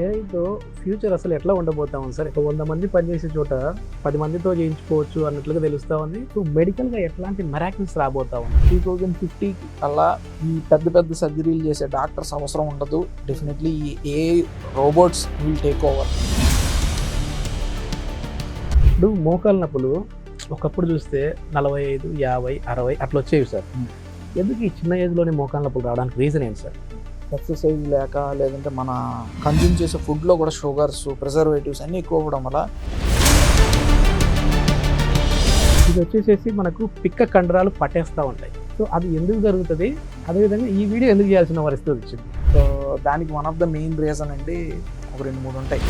ఏఐతో future అసలు ఎట్లా ఉండబోతా ఉంది సార్? ఒక 100 మంది పనిచేసే చోట 10 మందితో చేయించుకోవచ్చు అన్నట్లుగా తెలుస్తా ఉంది. సో మెడికల్గా ఎట్లాంటి మెరాకిల్స్ రాబోతా ఉంది? 2050 అలా ఈ పెద్ద సర్జరీలు చేసే డాక్టర్స్ అవసరం ఉండదు. డెఫినెట్లీ ఈ AI robots will take over. ఇప్పుడు మోకాలు నొప్పులు ఒకప్పుడు చూస్తే 45, 50, 60 అట్లా వచ్చేవి సార్. ఎందుకు ఈ చిన్న ఏజ్లోనే మోకాలు నొప్పులు రావడానికి రీజన్ ఏంటి సార్? ఎక్సర్సైజ్ లేక, లేదంటే మన కన్జ్యూమ్ చేసే ఫుడ్లో కూడా షుగర్స్, ప్రిజర్వేటివ్స్ అన్నీ ఎక్కువ అవ్వడం వల్ల ఇది వచ్చేసేసి మనకు పిక్క కండరాలు పట్టేస్తూ ఉంటాయి. సో అది ఎందుకు జరుగుతుంది, అదేవిధంగా ఈ వీడియో ఎందుకు చేయాల్సిన పరిస్థితి వచ్చింది? సో దానికి one of the main reason అండి, ఒక 2-3 ఉంటాయి.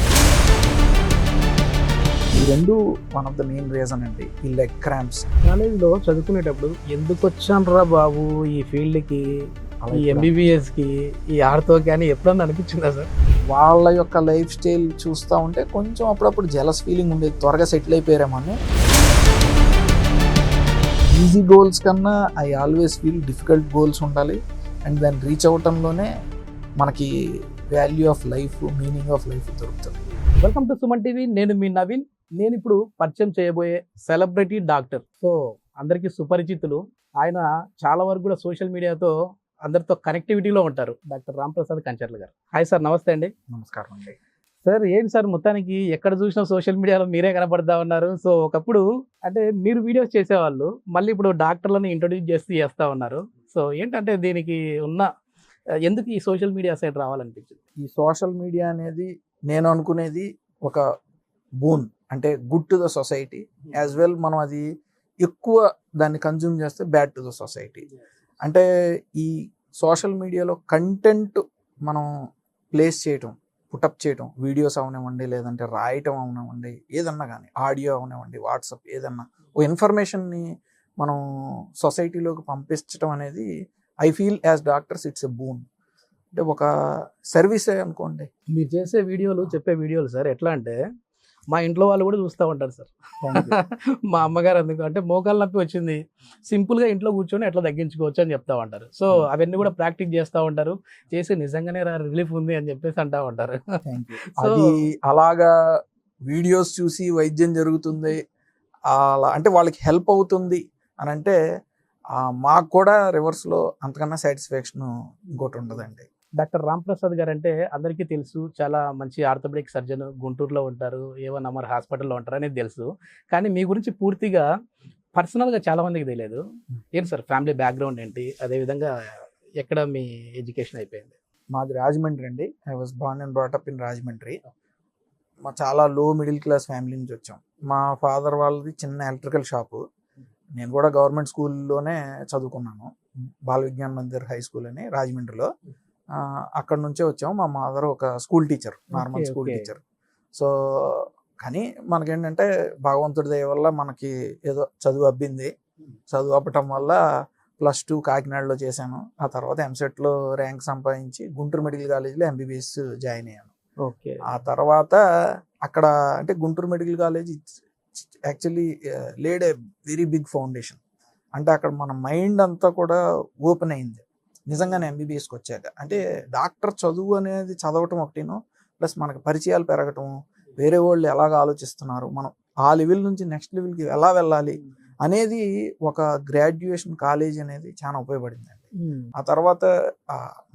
ఈ రెండు one of the main reason అండి, ఈ లెగ్ క్రాంప్స్. కాలేజీలో చదువుకునేటప్పుడు ఎందుకు వచ్చానురా బాబు ఈ ఫీల్డ్కి, ఈ ఎంబీబీఎస్కి, ఈ ఆర్తోకి అని ఎప్పుడన్నా అనిపించిందా సార్? వాళ్ళ యొక్క లైఫ్ స్టైల్ చూస్తూ ఉంటే కొంచెం అప్పుడప్పుడు జెలస్ ఫీలింగ్ ఉండేది, త్వరగా సెటిల్ అయిపోయారేమని. ఈజీ గోల్స్ కన్నా I always feel difficult goals ఉండాలి. అండ్ దాన్ని రీచ్ అవ్వటంలోనే మనకి value of life, meaning of life దొరుకుతుంది. Welcome to Suman TV. నేను మీ నవీన్. నేను ఇప్పుడు పరిచయం చేయబోయే సెలబ్రిటీ డాక్టర్. సో అందరికీ సుపరిచితులు. ఆయన చాలా వరకు కూడా సోషల్ మీడియాతో అందరితో కనెక్టివిటీలో ఉంటారు. డాక్టర్ రాంప్రసాద్ కంచర్ల గారు. హాయ్ సార్, నమస్తే అండి. నమస్కారం అండి. సార్ ఏంటి సార్, మొత్తానికి ఎక్కడ చూసినా సోషల్ మీడియాలో మీరే కనపడతా ఉన్నారు. సో ఒకప్పుడు అంటే మీరు వీడియోస్ చేసేవాళ్ళు, మళ్ళీ ఇప్పుడు డాక్టర్లను ఇంట్రొడ్యూస్ చేస్తూ ఉన్నారు. సో ఏంటంటే దీనికి ఉన్న ఎందుకు ఈ సోషల్ మీడియా సైడ్ రావాలనిపించింది? ఈ సోషల్ మీడియా అనేది నేను అనుకునేది ఒక బూన్, అంటే good to the society as well. మనం అది ఎక్కువ దాన్ని కన్జ్యూమ్ చేస్తే బ్యాడ్ టు ద సొసైటీ. అంటే ఈ సోషల్ మీడియాలో కంటెంట్ మనం ప్లేస్ చేయటం, పుటప్ చేయటం, వీడియోస్ అవనివ్వండి, లేదంటే రాయటం అవనివ్వండి, ఏదన్నా కానీ ఆడియో అవనివ్వండి, వాట్సాప్, ఏదన్నా ఓ ఇన్ఫర్మేషన్ని మనం సొసైటీలోకి పంపించడం అనేది I feel as doctors it's a boon. అంటే ఒక సర్వీసే అనుకోండి. మీరు చేసే వీడియోలు, చెప్పే వీడియోలు సార్ ఎట్లా అంటే మా ఇంట్లో వాళ్ళు కూడా చూస్తూ ఉంటారు సార్. మా అమ్మగారు అందుకు అంటే మోకాలు నొప్పి వచ్చింది, సింపుల్గా ఇంట్లో కూర్చొని ఎట్లా తగ్గించుకోవచ్చు అని చెప్తా ఉంటారు. సో అవన్నీ కూడా ప్రాక్టీస్ చేస్తూ ఉంటారు, చేసి నిజంగానే రిలీఫ్ ఉంది అని చెప్పేసి అంటూ ఉంటారు. అది అలాగా వీడియోస్ చూసి వైద్యం జరుగుతుంది అలా అంటే వాళ్ళకి హెల్ప్ అవుతుంది అని అంటే మాకు కూడా రివర్స్లో అంతకన్నా సాటిస్ఫాక్షన్ ఇంకోటి ఉండదండి. డాక్టర్ రాంప్రసాద్ గారు అంటే అందరికీ తెలుసు, చాలా మంచి ఆర్థోపెడిక్ సర్జన్, గుంటూరులో ఉంటారు, ఏవన్ అమర్ హాస్పిటల్లో ఉంటారు అనేది తెలుసు. కానీ మీ గురించి పూర్తిగా పర్సనల్గా చాలా మందికి తెలియదు. ఏంటి సార్ ఫ్యామిలీ బ్యాక్గ్రౌండ్ ఏంటి, అదేవిధంగా ఎక్కడ మీ ఎడ్యుకేషన్ అయిపోయింది? మాది రాజమండ్రి అండి. I was born and brought up in Rajahmundry. మా చాలా లో మిడిల్ క్లాస్ ఫ్యామిలీ నుంచి వచ్చాం. మా ఫాదర్ వాళ్ళది చిన్న ఎలక్ట్రికల్ షాపు. నేను కూడా గవర్నమెంట్ స్కూల్లోనే చదువుకున్నాను, బాల విజ్ఞాన్ మందిర్ హై స్కూల్ అని రాజమండ్రిలో. అక్కడ నుంచే వచ్చాము. మా మదర్ ఒక school teacher, normal school teacher. So కానీ మనకేంటంటే భగవంతుడి దయ వల్ల మనకి ఏదో చదువు అబ్బింది. చదువు అవ్వటం వల్ల +2 కాకినాడలో చేశాను. ఆ తర్వాత ఎంసెట్లో ర్యాంక్ సంపాదించి గుంటూరు మెడికల్ కాలేజీలో ఎంబీబీఎస్ జాయిన్ అయ్యాను. ఓకే. ఆ తర్వాత అక్కడ అంటే Guntur medical college actually laid a very big foundation. అంటే అక్కడ మన మైండ్ అంతా కూడా ఓపెన్ అయింది నిజంగానే ఎంబీబీఎస్కి వచ్చాక. అంటే డాక్టర్ చదువు అనేది చదవటం ఒకటిను, ప్లస్ మనకు పరిచయాలు పెరగటం, వేరే వాళ్ళు ఎలాగ ఆలోచిస్తున్నారు, మనం ఆ లెవెల్ నుంచి నెక్స్ట్ లెవెల్కి ఎలా వెళ్ళాలి అనేది ఒక గ్రాడ్యుయేషన్ కాలేజ్ అనేది చాలా ఉపయోగపడింది అండి. ఆ తర్వాత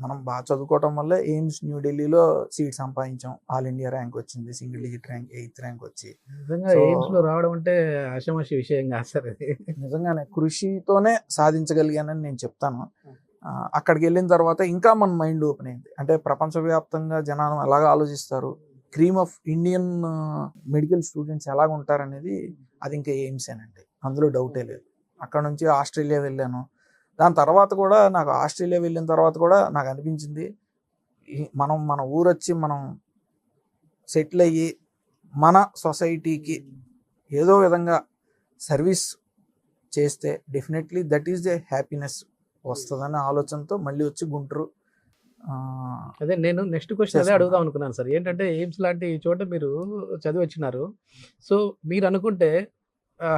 మనం బాగా చదువుకోవటం వల్ల ఎయిమ్స్ న్యూఢిల్లీలో సీట్ సంపాదించాం. ఆల్ ఇండియా ర్యాంక్ వచ్చింది, single digit rank, 8th rank వచ్చి. నిజంగా ఎయిమ్స్లో రావడం అంటే ఆషామాషి విషయం కాదు సార్. అది నిజంగానే కృషితోనే సాధించగలిగానని నేను చెప్తాను. అక్కడికి వెళ్ళిన తర్వాత ఇంకా మన మైండ్ ఓపెన్ అయింది. అంటే ప్రపంచవ్యాప్తంగా జనాలు ఎలాగ ఆలోచిస్తారు, cream of Indian medical students ఎలాగ ఉంటారనేది అది ఇంకా ఎయిమ్సేనండి, అందులో డౌటే లేదు. అక్కడ నుంచి ఆస్ట్రేలియా వెళ్ళాను. దాని తర్వాత కూడా నాకు ఆస్ట్రేలియా వెళ్ళిన తర్వాత కూడా నాకు అనిపించింది, మన ఊరొచ్చి మనం సెటిల్ అయ్యి మన సొసైటీకి ఏదో విధంగా సర్వీస్ చేస్తే definitely that is the happiness వస్తుందనే ఆలోచనతో మళ్ళీ వచ్చి గుంటూరు. అదే నేను నెక్స్ట్ క్వశ్చన్ అదే అడుగుదాం అనుకున్నాను సార్. ఏంటంటే ఎయిమ్స్ లాంటి చోట మీరు చదివి వచ్చినారు. సో మీరు అనుకుంటే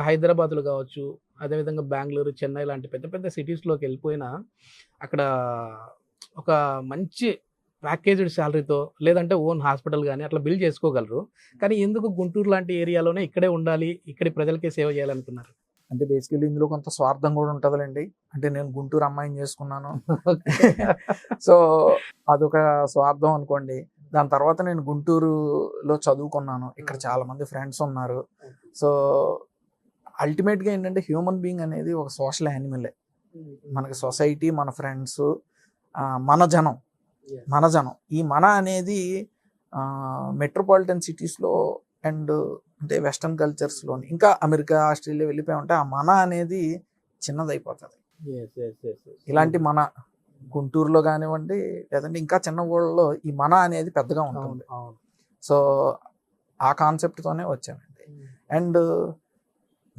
హైదరాబాద్లో కావచ్చు, అదేవిధంగా బెంగళూరు, చెన్నై లాంటి పెద్ద పెద్ద సిటీస్లోకి వెళ్ళిపోయినా అక్కడ ఒక మంచి ప్యాకేజ్డ్ శాలరీతో లేదంటే ఓన్ హాస్పిటల్ కానీ అట్లా బిల్డ్ చేసుకోగలరు. కానీ ఎందుకు గుంటూరు లాంటి ఏరియాలోనే ఇక్కడే ఉండాలి, ఇక్కడి ప్రజలకే సేవ చేయాలనుకున్నారు? అంటే బేసికలీ ఇందులో కొంత స్వార్థం కూడా ఉంటుందండి. అంటే నేను గుంటూరు అమ్మాయిని చేసుకున్నాను, సో అదొక స్వార్థం అనుకోండి. దాని తర్వాత నేను గుంటూరులో చదువుకున్నాను, ఇక్కడ చాలా మంది ఫ్రెండ్స్ ఉన్నారు. సో అల్టిమేట్గా ఏంటంటే హ్యూమన్ బీయింగ్ అనేది ఒక సోషల్ యానిమలే. మనకి సొసైటీ, మన ఫ్రెండ్స్, మన జనం. ఈ మన అనేది మెట్రోపాలిటన్ సిటీస్లో అండ్ అంటే వెస్టర్న్ కల్చర్స్లోని ఇంకా అమెరికా, ఆస్ట్రేలియా వెళ్ళిపోయి ఉంటే ఆ మన అనేది చిన్నదైపోతుంది. ఇలాంటి మన గుంటూరులో కానివ్వండి, లేదంటే ఇంకా చిన్న ఊళ్ళలో ఈ మన అనేది పెద్దగా ఉంటుంది. సో ఆ కాన్సెప్ట్తోనే వచ్చానండి. అండ్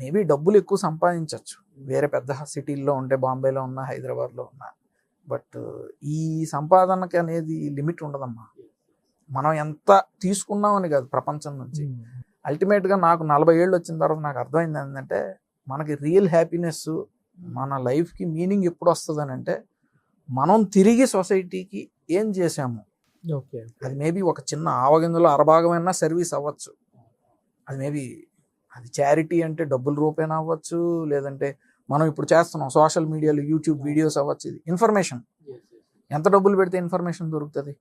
మేబీ డబ్బులు ఎక్కువ సంపాదించవచ్చు వేరే పెద్ద సిటీల్లో ఉంటే, బాంబేలో ఉన్నా, హైదరాబాద్లో ఉన్నా. బట్ ఈ సంపాదనకి అనేది లిమిట్ ఉండదమ్మా. మనం ఎంత తీసుకున్నామని కాదు ప్రపంచం నుంచి. అల్టిమేట్గా నాకు 40 ఏళ్ళు వచ్చిన తర్వాత నాకు అర్థమైంది ఏంటంటే, మనకి రియల్ హ్యాపీనెస్, మన లైఫ్కి మీనింగ్ ఎప్పుడు వస్తుంది అని అంటే, మనం తిరిగి సొసైటీకి ఏం చేసాము. అది మేబీ ఒక చిన్న ఆవగింజలో అరభాగమైనా సర్వీస్ అవ్వచ్చు. అది మేబీ అది చారిటీ అంటే డబ్బుల రూపేనా అవ్వచ్చు, లేదంటే మనం ఇప్పుడు చేస్తున్నాం సోషల్ మీడియాలో యూట్యూబ్ వీడియోస్ అవ్వచ్చు. ఇది ఇన్ఫర్మేషన్, ఎంత డబ్బులు పెడితే ఇన్ఫర్మేషన్ దొరుకుతుంది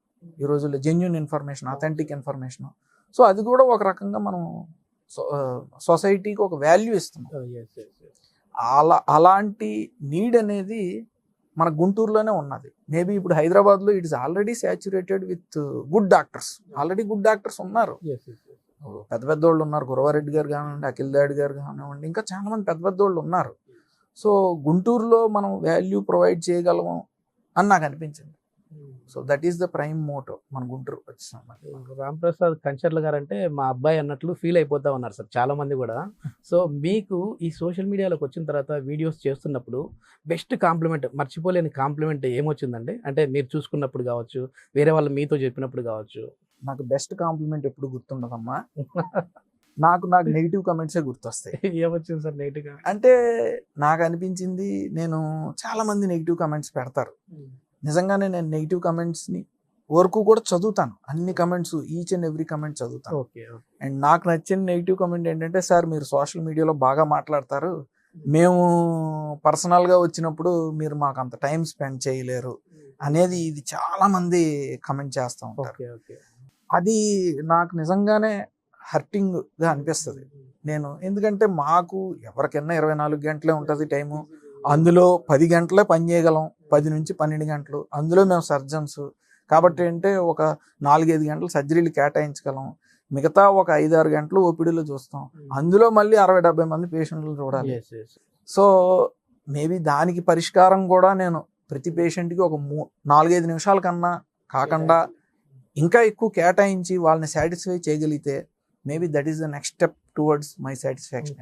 ఈ రోజుల్లో, genuine information, authentic information. So అది కూడా ఒక రకంగా మనం సొసైటీకి ఒక వాల్యూ ఇస్తున్నాం. అలాంటి నీడ్ అనేది మన గుంటూరులోనే ఉన్నది. మేబీ ఇప్పుడు హైదరాబాద్లో it is already saturated with good doctors. Already good doctors ఉన్నారు, పెద్ద పెద్ద వాళ్ళు ఉన్నారు. గురవారెడ్డి గారు కానివ్వండి, అఖిల్ దాడి గారు కానివ్వండి, ఇంకా చాలా మంది పెద్ద పెద్ద వాళ్ళు ఉన్నారు. సో గుంటూరులో మనం వాల్యూ ప్రొవైడ్ చేయగలము అని నాకు అనిపించింది. So that is the prime motto మన గుంటూరు వచ్చాం. రాంప్రసాద్ కంచర్ల గారు అంటే మా అబ్బాయి అన్నట్లు ఫీల్ అయిపోతా ఉన్నారు సార్ చాలా మంది కూడా. సో మీకు ఈ సోషల్ మీడియాలోకి వచ్చిన తర్వాత వీడియోస్ చేస్తున్నప్పుడు బెస్ట్ కాంప్లిమెంట్, మర్చిపోలేని కాంప్లిమెంట్ ఏమొచ్చిందండి? అంటే మీరు చూసుకున్నప్పుడు కావచ్చు, వేరే వాళ్ళు మీతో చెప్పినప్పుడు కావచ్చు. నాకు బెస్ట్ కాంప్లిమెంట్ ఎప్పుడు గుర్తుండదమ్మా. నాకు నెగిటివ్ కమెంట్సే గుర్తొస్తాయి. ఏమొచ్చింది సార్ నెగిటివ్? అంటే నాకు అనిపించింది, నేను చాలా మంది నెగిటివ్ కమెంట్స్ పెడతారు. నిజంగానే నేను నెగిటివ్ కమెంట్స్ని వరకు కూడా చదువుతాను, అన్ని comments, each and every comment చదువుతాను. అండ్ నాకు నచ్చిన నెగిటివ్ కమెంట్ ఏంటంటే, సార్ మీరు సోషల్ మీడియాలో బాగా మాట్లాడతారు, మేము పర్సనల్గా వచ్చినప్పుడు మీరు మాకు అంత టైం స్పెండ్ చేయలేరు అనేది ఇది చాలా మంది కమెంట్ చేస్తూ ఉంటారు. అది నాకు నిజంగానే హర్టింగ్గా అనిపిస్తుంది. నేను ఎందుకంటే మాకు ఎవరికైనా 24 గంటలే ఉంటుంది టైము, అందులో 10 గంటలే పని చేయగలం, 10 నుంచి 12 గంటలు. అందులో మేము సర్జన్స్ కాబట్టి అంటే ఒక 4-5 గంటలు సర్జరీలు కేటాయించగలం, మిగతా ఒక 5-6 గంటలు ఓపీడీలో చూస్తాం. అందులో మళ్ళీ 60-70 మంది పేషెంట్లు చూడాలి. సో మేబీ దానికి పరిష్కారం కూడా నేను ప్రతి పేషెంట్కి ఒక 4-5 నిమిషాల కన్నా కాకుండా ఇంకా ఎక్కువ కేటాయించి వాళ్ళని సాటిస్ఫై చేయగలిగితే maybe that is the next step towards my satisfaction.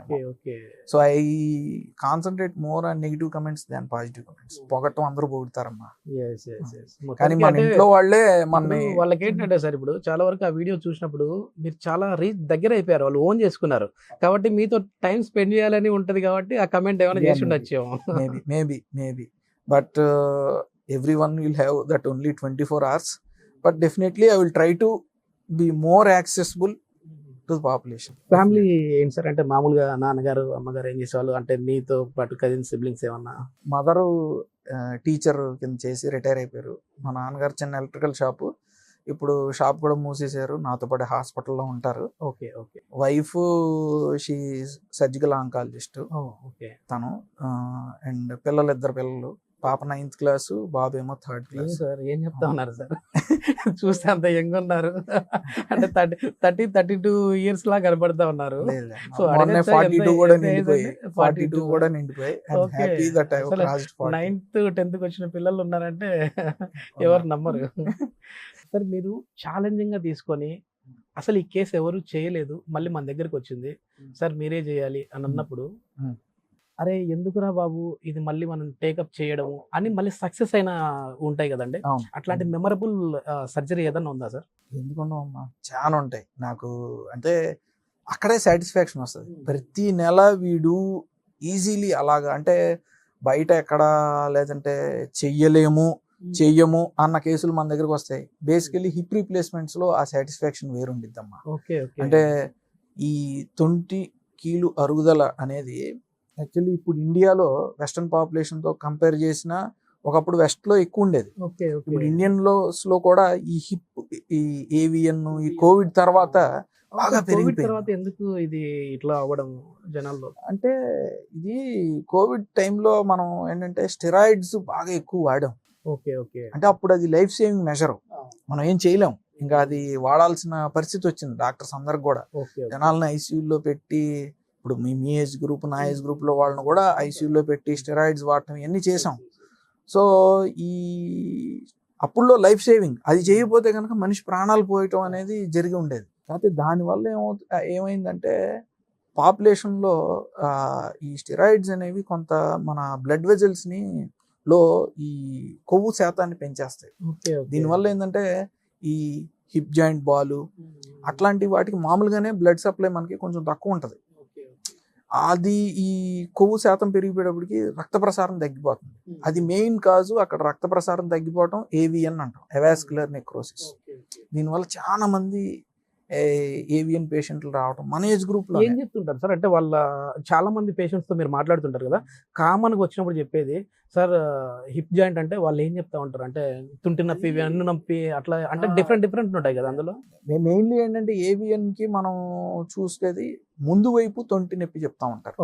So I concentrate more on negative comments than positive comments. పొగట్టం అందరూ పొగుడతారమ్మా, కానీ మన ఇంట్లో వాళ్ళే వాళ్ళకి ఏంటంటే సార్, ఇప్పుడు చాలా వరకు ఆ వీడియో చూసినప్పుడు మీరు చాలా రీచ్ దగ్గర అయిపోయారు, వాళ్ళు ఓన్ చేసుకున్నారు కాబట్టి మీతో టైం స్పెండ్ చేయాలని ఉంటది కాబట్టి ఆ కమెంట్ ఏమైనా చేసి ఉండొచ్చేమో. Maybe but everyone will have that only 24 hours, but definitely I will try to be more accessible to the population. Family ఏంటి సార్? అంటే మామూలుగా నాన్నగారు, అమ్మగారు ఏం చేసేవాళ్ళు? అంటే మీతో పాటు కజిన్ సిబ్లింగ్స్ ఏమన్నా? మదరు టీచర్ కింద చేసి రిటైర్ అయిపోయారు. మా నాన్నగారు చిన్న ఎలక్ట్రికల్ షాపు, ఇప్పుడు షాప్ కూడా మూసేశారు, నాతో పాటు హాస్పిటల్లో ఉంటారు. వైఫ్ షీ సర్జికల్ ఆంకాలజిస్ట్ తను. అండ్ ఇద్దరు పిల్లలు, పాప 9th క్లాసు, బాబు ఏమో 3rd క్లాస్. సార్ ఏం చెప్తా ఉన్నారు సార్? చూస్తే అంత యంగ్ ఉన్నారు, అంటే 30-32 ఇయర్స్ లా కనపడతా ఉన్నారు. 42 కూడా నిండిపోయి 9th 10th వచ్చిన పిల్లలు ఉన్నారంటే ఎవరు నమ్మరు. సార్ మీరు ఛాలెంజింగ్ గా తీసుకొని అసలు ఈ కేసు ఎవరు చేయలేదు, మళ్ళీ మన దగ్గరికి వచ్చింది, సార్ మీరే చేయాలి అని అన్నప్పుడు, అరే ఎందుకురా బాబు ఇది మళ్ళీ మనం టేకప్ చేయడం అని మళ్ళీ సక్సెస్ అయినా ఉంటాయి కదండి, అట్లాంటి మెమరబుల్ సర్జరీ ఏదన్నా ఉందా సార్? ఎందుకున్నామమ్మా, చాలా ఉంటాయి. నాకు అంటే అక్కడే సాటిస్ఫాక్షన్ వస్తుంది. ప్రతి నెల వీడు ఈజీలీ అలాగా, అంటే బయట ఎక్కడ లేదంటే చెయ్యలేము చెయ్యము అన్న కేసులు మన దగ్గరకు వస్తాయి. బేసికలీ హిప్ రీప్లేస్మెంట్స్ లో ఆ సాటిస్ఫాక్షన్ వేరుండిద్దమ్మా. ఓకే అంటే ఈ 20 కీలు అరుగుదల అనేది యాక్చువల్లీ ఇప్పుడు ఇండియాలో వెస్టర్న్ పాపులేషన్ తో కంపేర్ చేసినా ఒకప్పుడు వెస్ట్ లో ఎక్కువ ఉండేది. ఇప్పుడు ఇండియన్ లో కూడా ఈ హిప్, ఈ ఏవియన్, ఈ కోవిడ్ తర్వాత బాగా పెరిగిపోయింది. తర్వాత ఎందుకు ఇది ఇట్లా అవ్వడం జనాల్లో? అంటే ఇది కోవిడ్ టైంలో మనం ఏంటంటే స్టెరాయిడ్స్ బాగా ఎక్కువ వాడాం. అంటే అప్పుడు అది లైఫ్ సేవింగ్ మెజర్, మనం ఏం చేయలేం, ఇంకా అది వాడాల్సిన పరిస్థితి వచ్చింది డాక్టర్స్ అందరికి కూడా. జనాలను ఐసీయూలో పెట్టి, ఇప్పుడు మీ ఏజ్ గ్రూప్, నా ఏజ్ గ్రూప్ లో వాళ్ళని కూడా ఐసీయూలో పెట్టి స్టెరాయిడ్స్ వాడటం ఇవన్నీ చేసాం. సో ఈ అప్పుడులో లైఫ్ సేవింగ్, అది చేయకపోతే కనుక మనిషి ప్రాణాలు పోయటం అనేది జరిగి ఉండేది. కాకపోతే దానివల్ల ఏమైందంటే పాపులేషన్లో ఈ స్టెరాయిడ్స్ అనేవి కొంత మన బ్లడ్ వెజల్స్ని లో ఈ కొవ్వు శాతాన్ని పెంచేస్తాయి. దీనివల్ల ఏంటంటే ఈ హిప్ జాయింట్ బాలు అట్లాంటి వాటికి మామూలుగానే బ్లడ్ సప్లై మనకి కొంచెం తక్కువ ఉంటుంది. అది ఈ కొవ్వు శాతం పెరిగిపోయేటప్పటికి రక్త ప్రసారం తగ్గిపోతుంది. అది మెయిన్ కాజు. అక్కడ రక్త ప్రసారం తగ్గిపోవటం ఏవిఎన్ అంటాం, అవాస్క్యులర్ నెక్రోసిస్. దీనివల్ల చాలా మంది ఏవిఎన్ పేషెంట్లు రావడం మన ఏజ్ గ్రూప్ లో. ఏం చెప్తుంటారు సార్ అంటే వాళ్ళ చాలా మంది పేషెంట్స్ తో మీరు మాట్లాడుతుంటారు కదా, కామన్ గా వచ్చినప్పుడు చెప్పేది సార్ హిప్ జాయింట్ అంటే వాళ్ళు ఏం చెప్తా ఉంటారు అంటే తుంటి నొప్పి, వెన్ను నొప్పి, అట్లా అంటే డిఫరెంట్ ఉంటాయి కదా అందులో. మెయిన్లీ ఏంటంటే ఏవిఎన్ కి మనం చూసేది ముందు వైపు తొంటి నొప్పి చెప్తా ఉంటారు.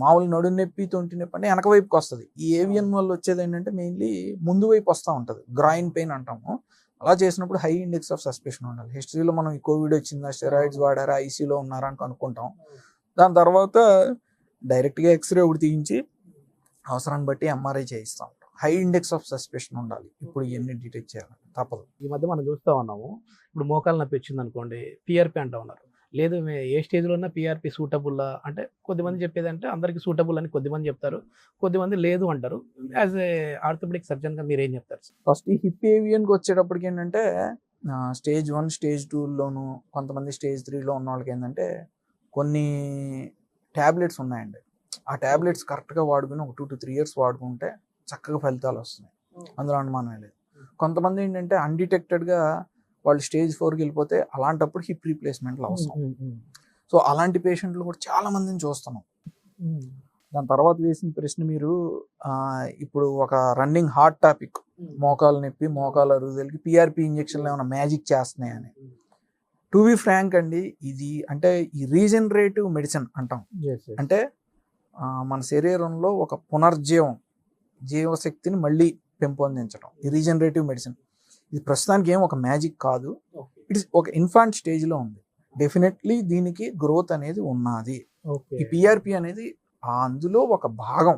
మామూలు నడు నొప్పి, తొంటి నొప్పి అంటే వెనక వైపుకి వస్తుంది. ఈ ఏవిఎన్ వల్ల వచ్చేది ఏంటంటే మెయిన్లీ ముందు వైపు వస్తూ ఉంటుంది, గ్రాయిన్ పెయిన్ అంటాము. అలా చేసినప్పుడు హై ఇండెక్స్ ఆఫ్ సస్పెషన్ ఉండాలి. హిస్టరీలో మనం ఈ కోవిడ్ వచ్చిందా, స్టెరాయిడ్స్ వాడారా, ఐసీలో ఉన్నారా అని కనుక్కుంటాం. దాని తర్వాత డైరెక్ట్గా ఎక్స్రే ఒకటి తీయించి అవసరాన్ని బట్టి ఎంఆర్ఐ చేయిస్తాం. హై ఇండెక్స్ ఆఫ్ సస్పెషన్ ఉండాలి. ఇప్పుడు ఇవన్నీ డిటెక్ట్ చేయాలి, తప్పదు. ఈ మధ్య మనం చూస్తూ ఉన్నాము, ఇప్పుడు మోకాలు నొప్పి వచ్చింది అనుకోండి, పిఆర్పి అంటూ ఉన్నారు. లేదు ఏ స్టేజ్లో ఉన్నా పిఆర్పి సూటబుల్ అంటే కొద్దిమంది చెప్పేది అంటే అందరికీ సూటబుల్ అని కొద్దిమంది చెప్తారు, కొద్దిమంది లేదు అంటారు. యాజ్ ఏ ఆర్థోపెడిక్ సర్జన్గా మీరు ఏం చెప్తారు? ఫస్ట్ ఈ హిప్ ఏవియన్కి వచ్చేటప్పటికి ఏంటంటే స్టేజ్ 1, స్టేజ్ 2లోను, కొంతమంది స్టేజ్ 3లో ఉన్న వాళ్ళకి ఏంటంటే కొన్ని ట్యాబ్లెట్స్ ఉన్నాయండి. ఆ ట్యాబ్లెట్స్ కరెక్ట్గా వాడుకుని ఒక 2 to 3 years వాడుకుంటే చక్కగా ఫలితాలు వస్తున్నాయి, అందులో అనుమానం లేదు. కొంతమంది ఏంటంటే అన్డిటెక్టెడ్గా వాళ్ళు స్టేజ్ 4కి వెళ్ళిపోతే అలాంటప్పుడు హిప్ రీప్లేస్మెంట్లు అవసరం. సో అలాంటి పేషెంట్లు కూడా చాలా మందిని చూస్తున్నాం. దాని తర్వాత వేసిన ప్రశ్న మీరు ఇప్పుడు ఒక రన్నింగ్ హాట్ టాపిక్, మోకాలు నొప్పి, మోకాలు అరుగుదలకి పిఆర్పి ఇంజక్షన్లు ఏమైనా మ్యాజిక్ చేస్తున్నాయని. టు బి ఫ్రాంక్ అండి, ఇది అంటే ఈ రీజనరేటివ్ మెడిసిన్ అంటాం. అంటే మన శరీరంలో ఒక జీవశక్తిని మళ్ళీ పెంపొందించడం ఈ రీజనరేటివ్ మెడిసిన్. ఇది ప్రస్తుతానికి ఏం ఒక మ్యాజిక్ కాదు, ఇట్ ఇస్ ఒక ఇన్ఫాంట్ స్టేజ్లో ఉంది. డెఫినెట్లీ దీనికి గ్రోత్ అనేది ఉన్నది. ఈ పిఆర్పి అనేది అందులో ఒక భాగం.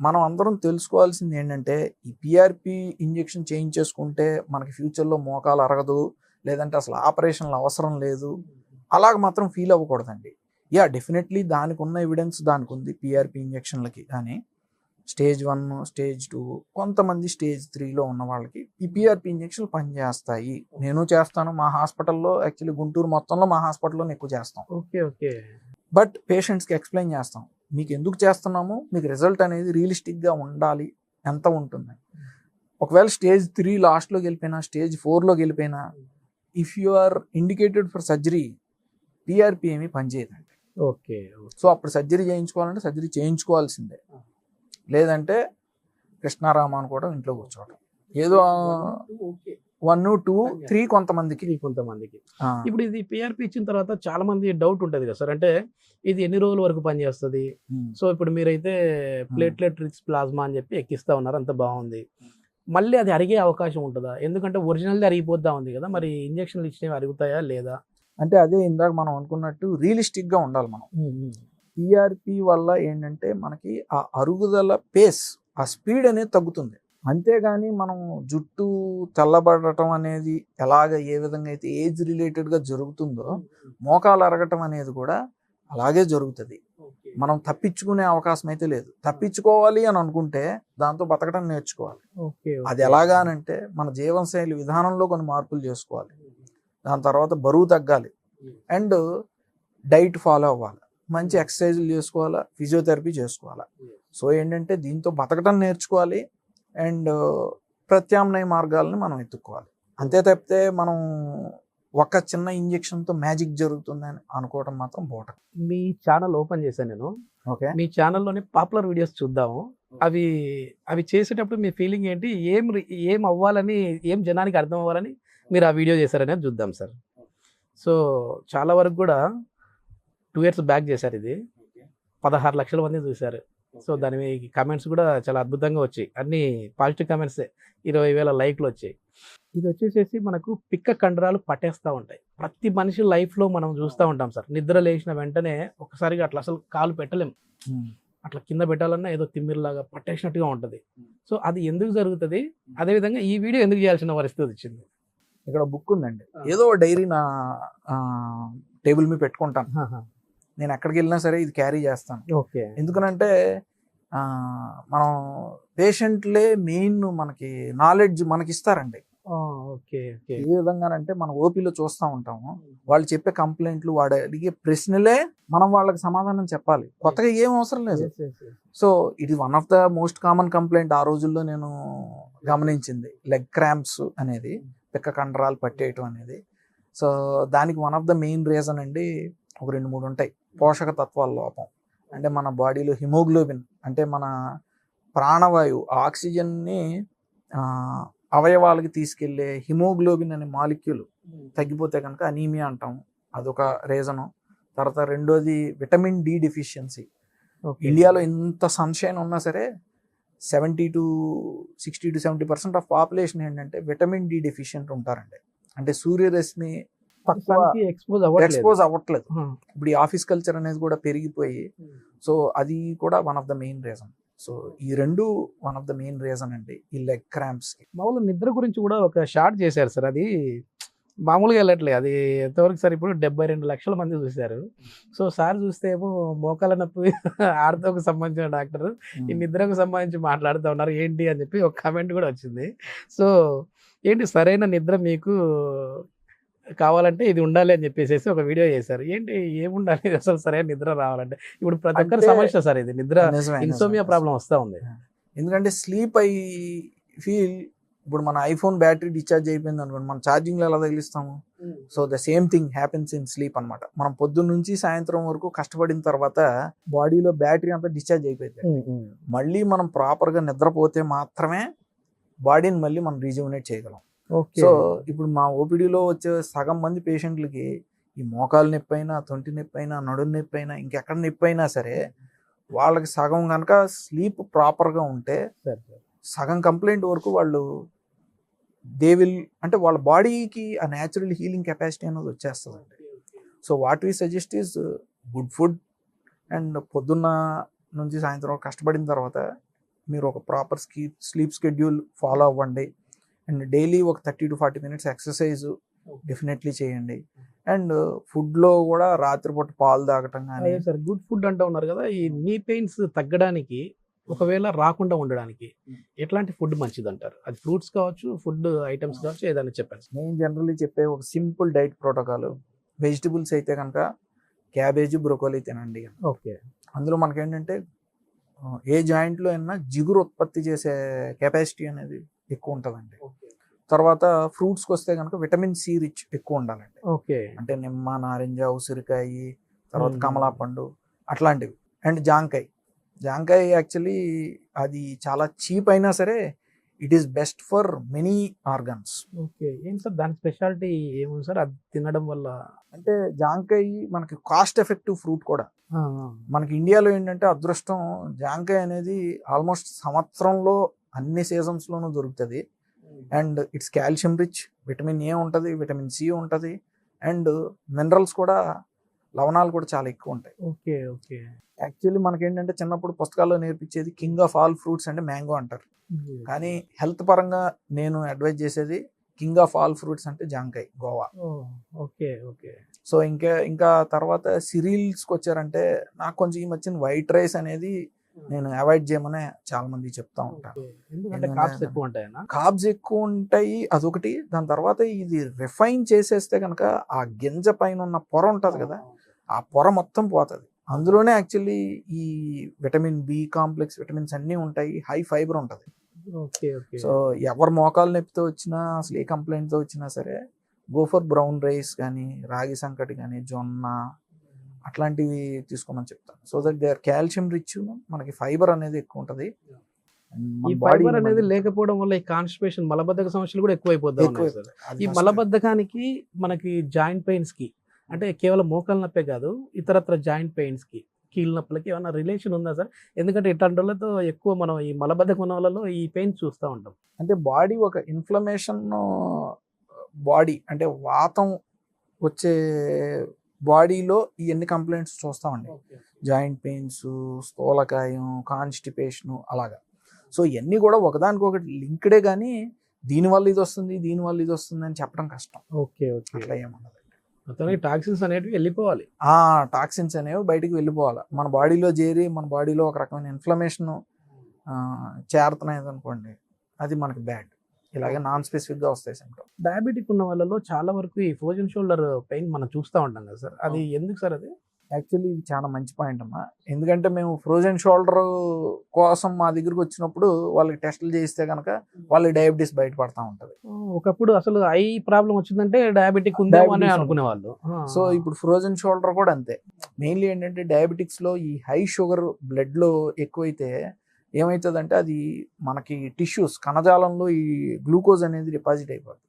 మనం అందరం తెలుసుకోవాల్సింది ఏంటంటే ఈ పిఆర్పి ఇంజెక్షన్ చేయించేసుకుంటే మనకి ఫ్యూచర్లో మోకాలు అరగదు, లేదంటే అసలు ఆపరేషన్లు అవసరం లేదు, అలాగ మాత్రం ఫీల్ అవ్వకూడదండి. డెఫినెట్లీ దానికి ఉన్న ఎవిడెన్స్ దానికి ఉంది పిఆర్పి ఇంజెక్షన్లకి. కానీ స్టేజ్ 1, స్టేజ్ 2, కొంతమంది స్టేజ్ 3లో ఉన్న వాళ్ళకి ఈ పిఆర్పి ఇంజెక్షన్లు పనిచేస్తాయి. నేను చేస్తాను మా హాస్పిటల్లో, యాక్చువల్లీ గుంటూరు మొత్తంలో మా హాస్పిటల్లో ఎక్కువ చేస్తాం. బట్ పేషెంట్స్కి ఎక్స్ప్లెయిన్ చేస్తాం, మీకు ఎందుకు చేస్తున్నాము, మీకు రిజల్ట్ అనేది రియలిస్టిక్గా ఉండాలి, ఎంత ఉంటుంది. ఒకవేళ స్టేజ్ 3 లాస్ట్లోకి వెళ్ళిపోయినా, స్టేజ్ 4లోకి వెళ్ళిపోయినా, if you are indicated for surgery, PRP ఏమీ పనిచేయదండి. సో అప్పుడు సర్జరీ చేయించుకోవాలంటే సర్జరీ చేయించుకోవాల్సిందే, లేదంటే కృష్ణారామ అని కూడా ఇంట్లో కూర్చోవడం. ఏదో 1, 2, 3 కొంతమందికి. ఇప్పుడు ఇది పిఆర్పి ఇచ్చిన తర్వాత చాలా మంది డౌట్ ఉంటుంది కదా సార్, అంటే ఇది ఎన్ని రోజుల వరకు పనిచేస్తుంది? సో ఇప్పుడు మీరైతే ప్లేట్లెట్ రిచ్ ప్లాస్మా అని చెప్పి ఎక్కిస్తా ఉన్నారు, అంత బాగుంది. మళ్ళీ అది అరిగే అవకాశం ఉంటుందా? ఎందుకంటే ఒరిజినల్ది అరిగిపోతా ఉంది కదా, మరి ఇంజక్షన్లు ఇచ్చినవి అరుగుతాయా లేదా? అంటే అదే ఇందాక మనం అనుకున్నట్టు రియలిస్టిక్గా ఉండాలి మనం. పిఆర్పి వల్ల ఏంటంటే మనకి ఆ అరుగుదల పేస్, ఆ స్పీడ్ అనేది తగ్గుతుంది. అంతేగాని మనం జుట్టు తెల్లబడటం అనేది ఏ విధంగా అయితే ఏజ్ రిలేటెడ్గా జరుగుతుందో, మోకాలు అరగటం అనేది కూడా అలాగే జరుగుతుంది. మనం తప్పించుకునే అవకాశం అయితే లేదు. తప్పించుకోవాలి అని అనుకుంటే దాంతో బతకడం నేర్చుకోవాలి. అది ఎలాగానంటే మన జీవనశైలి విధానంలో కొన్ని మార్పులు చేసుకోవాలి, దాని తర్వాత బరువు తగ్గాలి, అండ్ డైట్ ఫాలో అవ్వాలి, మంచి ఎక్సర్సైజులు చేసుకోవాలా, ఫిజియోథెరపీ చేసుకోవాలా. సో ఏంటంటే దీంతో బతకడం నేర్చుకోవాలి, అండ్ ప్రత్యామ్నాయ మార్గాలను మనం ఎత్తుక్కోవాలి. అంతే తప్పితే మనం ఒక చిన్న ఇంజెక్షన్తో మ్యాజిక్ జరుగుతుందని అనుకోవడం మాత్రం బోట. మీ ఛానల్ ఓపెన్ చేశాను నేను. ఓకే, మీ ఛానల్లోని పాపులర్ వీడియోస్ చూద్దాము. అవి అవి చేసేటప్పుడు మీ ఫీలింగ్ ఏంటి, ఏం అవ్వాలని, ఏం జనానికి అర్థం అవ్వాలని మీరు ఆ వీడియో చేశారనేది చూద్దాం సార్. సో చాలా వరకు కూడా 2 years బ్యాక్ చేశారు ఇది. 16 లక్షల మంది చూశారు. సో దాని కమెంట్స్ కూడా చాలా అద్భుతంగా వచ్చాయి. అన్ని పాజిటివ్ కమెంట్సే. 20,000 లైక్లు వచ్చాయి. ఇది వచ్చేసేసి మనకు పిక్క కండరాలు పట్టేస్తూ ఉంటాయి. ప్రతి మనిషి లైఫ్లో మనం చూస్తూ ఉంటాం సార్. నిద్ర లేచిన వెంటనే ఒకసారిగా అట్లా అసలు కాలు పెట్టలేం. అట్లా కింద పెట్టాలన్నా ఏదో తిమ్మిరిలాగా పట్టేసినట్టుగా ఉంటుంది. సో అది ఎందుకు జరుగుతుంది, అదేవిధంగా ఈ వీడియో ఎందుకు చేయాల్సిన పరిస్థితి వచ్చింది? ఇక్కడ బుక్ ఉందండి. ఏదో డైరీ నా టేబుల్ మీద పెట్టుకుంటాను. నేను ఎక్కడికి వెళ్ళినా సరే ఇది క్యారీ చేస్తాను. ఓకే. ఎందుకనంటే మనం పేషెంట్లే మెయిన్ మనకి నాలెడ్జ్ మనకి ఇస్తారండి. ఓకే. ఓకే. ఏ విధంగానంటే మనం ఓపీలో చూస్తూ ఉంటాము. వాళ్ళు చెప్పే కంప్లైంట్లు, వాడు అడిగే ప్రశ్నలే మనం వాళ్ళకి సమాధానం చెప్పాలి. కొత్తగా ఏం అవసరం లేదు. సో ఇది one of the most common complaint ఆ రోజుల్లో నేను గమనించింది. లెగ్ క్రాంప్స్ అనేది, పిక్క కండరాలు పట్టేయటం అనేది. సో దానికి one of the main reason అండి ఒక 2-3 ఉంటాయి. పోషక తత్వాల లోపం. అంటే మన బాడీలో హిమోగ్లోబిన్ అంటే మన ప్రాణవాయువు ఆక్సిజన్ని అవయవాలకి తీసుకెళ్లే హిమోగ్లోబిన్ అనే మాలిక్యూల్ తగ్గిపోతే కనుక అనీమియా అంటాం. అదొక రీజను. తర్వాత రెండోది విటమిన్ డి డెఫిషియన్సీ. ఇండియాలో ఇంత సన్షైన్ ఉన్నా సరే 60 to 70% ఆఫ్ పాపులేషన్ ఏంటంటే విటమిన్ డి డెఫిషియెంట్ ఉంటారండి. అంటే సూర్యరశ్మి ఎక్స్పోజ్ అవ్వట్లేదు. ఇప్పుడు ఈ ఆఫీస్ కల్చర్ అనేది కూడా పెరిగిపోయి, సో అది కూడా one of the main reason. So ఈ రెండు one of the main reason అండి ఈ లెగ్ క్రాంప్స్. మామూలు నిద్ర గురించి కూడా ఒక షార్ట్ చేశారు సార్. అది మామూలుగా వెళ్ళట్లేదు. అది ఎంతవరకు సార్? ఇప్పుడు 72 లక్షల మంది చూశారు. సో సార్ చూస్తే ఏమో మోకాల నొప్పి ఆర్థోకు సంబంధించిన డాక్టర్ ఈ నిద్రకు సంబంధించి మాట్లాడుతూ ఉన్నారు ఏంటి అని చెప్పి ఒక కామెంట్ కూడా వచ్చింది. సో ఏంటి సరైన నిద్ర మీకు కావాలంటే ఇది ఉండాలి అని చెప్పేసి ఒక వీడియో చేశారు. ఏంటి ఏముండాలి అసలు సరైన నిద్ర రావాలంటే? ఇప్పుడు ప్రతి ఒక్కరి సమస్య సార్ ఇది, నిద్ర ఇన్సోమియా ప్రాబ్లం వస్తూ ఉంది. ఎందుకంటే స్లీప్ ఐ ఫీల్ ఇప్పుడు మన ఐఫోన్ బ్యాటరీ డిశ్చార్జ్ అయిపోయింది అనుకోండి, మనం ఛార్జింగ్లో ఎలా తగిలిస్తాము? So the same thing happens in sleep అనమాట. మనం పొద్దున్న నుంచి సాయంత్రం వరకు కష్టపడిన తర్వాత బాడీలో బ్యాటరీ అంతా డిశ్చార్జ్ అయిపోయింది. మళ్ళీ మనం ప్రాపర్గా నిద్రపోతే మాత్రమే బాడీని మళ్ళీ మనం రీజువనేట్ చేయగలం. సో ఇప్పుడు మా ఓపీడీలో వచ్చే సగం మంది పేషెంట్లకి ఈ మోకాలు నొప్పి అయినా, తొంటి నొప్పి అయినా, నడుము నొప్పి అయినా, ఇంకెక్కడ నొప్పి అయినా సరే వాళ్ళకి సగం కనుక స్లీప్ ప్రాపర్గా ఉంటే సగం కంప్లైంట్ వరకు వాళ్ళు అంటే వాళ్ళ బాడీకి ఆ న్యాచురల్ హీలింగ్ కెపాసిటీ అనేది వచ్చేస్తుందండి. So what we suggest is good food and పొద్దున్న నుంచి సాయంత్రం కష్టపడిన తర్వాత మీరు ఒక ప్రాపర్ స్లీప్ షెడ్యూల్ ఫాలో అవ్వండి. అండ్ డైలీ ఒక 30 to 40 minutes ఎక్సర్సైజ్ డెఫినెట్లీ చేయండి. అండ్ ఫుడ్లో కూడా రాత్రిపూట పాలు తాగటం కానీ. సార్ గుడ్ ఫుడ్ అంటూ ఉన్నారు కదా, ఈ నీ పెయిన్స్ తగ్గడానికి ఒకవేళ రాకుండా ఉండడానికి ఎట్లాంటి ఫుడ్ మంచిది అంటారు? అది ఫ్రూట్స్ కావచ్చు, ఫుడ్ ఐటమ్స్ కావచ్చు, ఏదైనా చెప్పండి. నేను జనరల్లీ చెప్పే ఒక సింపుల్ డైట్ ప్రోటోకాల్, వెజిటబుల్స్ అయితే కనుక క్యాబేజీ, బ్రోకోలీ తినండి. ఓకే. అందులో మనకేంటంటే ఏ జాయింట్లో అయినా జిగురు ఉత్పత్తి చేసే కెపాసిటీ అనేది ఎక్కువ ఉంటుందండి. తర్వాత ఫ్రూట్స్కి వస్తే కనుక విటమిన్ సి రిచ్ ఎక్కువ ఉండాలండి. ఓకే. అంటే నిమ్మ, నారింజ, ఉసిరికాయ, తర్వాత కమలా పండు అట్లాంటివి. అండ్ జాంకాయ యాక్చువల్లీ అది చాలా చీప్ అయినా సరే it is best for many organs. Okay. ఏం సార్ దాని స్పెషాలిటీ ఏముంది సార్ అది తినడం వల్ల? అంటే జాంకాయ మనకి కాస్ట్ ఎఫెక్టివ్ ఫ్రూట్ కూడా. మనకి ఇండియాలో ఏంటంటే అదృష్టం, జాంకాయ అనేది ఆల్మోస్ట్ సంవత్సరంలో అన్ని సీజన్స్లోనూ దొరుకుతుంది. And it's calcium rich, vitamin A ఉంటుంది, విటమిన్ సి ఉంటుంది, అండ్ మినరల్స్ కూడా, లవణాలు కూడా చాలా ఎక్కువ ఉంటాయి. ఓకే. ఓకే. యాక్చువల్లీ మనకేంటంటే చిన్నప్పుడు పుస్తకాల్లో నేర్పించేది కింగ్ ఆఫ్ ఆల్ ఫ్రూట్స్ అంటే మ్యాంగో అంటారు. కానీ హెల్త్ పరంగా నేను అడ్వైజ్ చేసేది కింగ్ ఆఫ్ ఆల్ ఫ్రూట్స్ అంటే జాంకాయ, గోవా. ఓకే. ఓకే. సో ఇంకా తర్వాత సిరీల్స్కి వచ్చారంటే నాకు కొంచెం ఈ మధ్యన వైట్ రైస్ అనేది నేను అవాయిడ్ చేయమని చాలా మంది చెప్తా ఉంటాను. కార్బ్స్ ఎక్కువ ఉంటాయి అదొకటి. దాని తర్వాత ఇది రిఫైన్ చేసేస్తే కనుక ఆ గింజ పైన ఉన్న పొర ఉంటుంది కదా, ఆ పొర మొత్తం పోతుంది. అందులోనే యాక్చువల్లీ ఈ విటమిన్ బి కాంప్లెక్స్, విటమిన్స్ అన్నీ ఉంటాయి, హై ఫైబర్ ఉంటుంది. Okay okay. సో ఎవరు మోకాలు నొప్పితో వచ్చినా, అసలు ఏ కంప్లైంట్తో వచ్చినా సరే, గో ఫర్ బ్రౌన్ రైస్ కానీ, రాగి సంకటి కానీ, జొన్న అట్లాంటివి తీసుకోమని చెప్తాను. So that they are calcium rich, మనకి ఫైబర్ అనేది ఎక్కువ ఉంటుంది. ఈ ఫైబర్ అనేది లేకపోవడం వల్ల ఈ కాన్స్టిపేషన్, మలబద్ధక సమస్యలు కూడా ఎక్కువైపోతా ఉన్నాయి సార్. ఈ మలబద్ధకానికి మనకి జాయింట్ పెయిన్స్ కి, అంటే కేవలం మోకాలు నొప్పే కాదు, ఇతరత్ర జాయింట్ పెయిన్స్ కి, కీళ్ళ నొప్పులకి ఏమైనా రిలేషన్ ఉందా సార్? ఎందుకంటే ఇట్లాంటి వాళ్ళతో ఎక్కువ మనం ఈ మలబద్ధకం ఉన్న వాళ్ళలో ఈ పెయిన్ చూస్తూ ఉంటాం. అంటే బాడీ ఒక ఇన్ఫ్లమేషన్ బాడీ, అంటే వాతం వచ్చే బాడీలో ఇవన్నీ కంప్లైంట్స్ చూస్తామండి. జాయింట్ పెయిన్స్, స్థూలకాయం, కాన్స్టిపేషను అలాగా. సో ఇవన్నీ కూడా ఒకదానికొకటి లింక్డే, కానీ దీనివల్ల ఇది వస్తుంది, దీనివల్ల ఇది వస్తుంది అని చెప్పడం కష్టం. Okay okay. అట్లా ఏమన్నది అతనికి టాక్సిన్స్ అనేవి వెళ్ళిపోవాలి. టాక్సిన్స్ అనేవి బయటికి వెళ్ళిపోవాలి. మన బాడీలో చేరి మన బాడీలో ఒక రకమైన ఇన్ఫ్లమేషన్ చేరుతున్నాయి అనుకోండి, అది మనకి బ్యాడ్. ఇలాగే నాన్ స్పెసిఫిక్గా వస్తాయి సిమ్టమ్స్. డయాబెటిక్ ఉన్న వాళ్ళలో చాలా వరకు ఈ ఫ్రోజన్ షోల్డర్ పెయిన్ మనం చూస్తూ ఉంటాం కదా సార్, అది ఎందుకు సార్? అది యాక్చువల్లీ ఇది చాలా మంచి పాయింట్ అమ్మా. ఎందుకంటే మేము ఫ్రోజన్ షోల్డర్ కోసం మా దగ్గరికి వచ్చినప్పుడు వాళ్ళకి టెస్టులు చేయిస్తే కనుక వాళ్ళకి డయాబెటీస్ బయటపడతా ఉంటుంది. ఒకప్పుడు అసలు ఐ ప్రాబ్లం వచ్చిందంటే డయాబెటిక్ ఉందేమో అని అనుకునే వాళ్ళు. సో ఇప్పుడు ఫ్రోజన్ షోల్డర్ కూడా అంతే. మెయిన్లీ ఏంటంటే డయాబెటిక్స్ లో ఈ హై షుగర్ బ్లడ్ లో ఎక్కువైతే ఏమవుతుందంటే అది మనకి టిష్యూస్, కణజాలంలో ఈ గ్లూకోజ్ అనేది డిపాజిట్ అయిపోతుంది.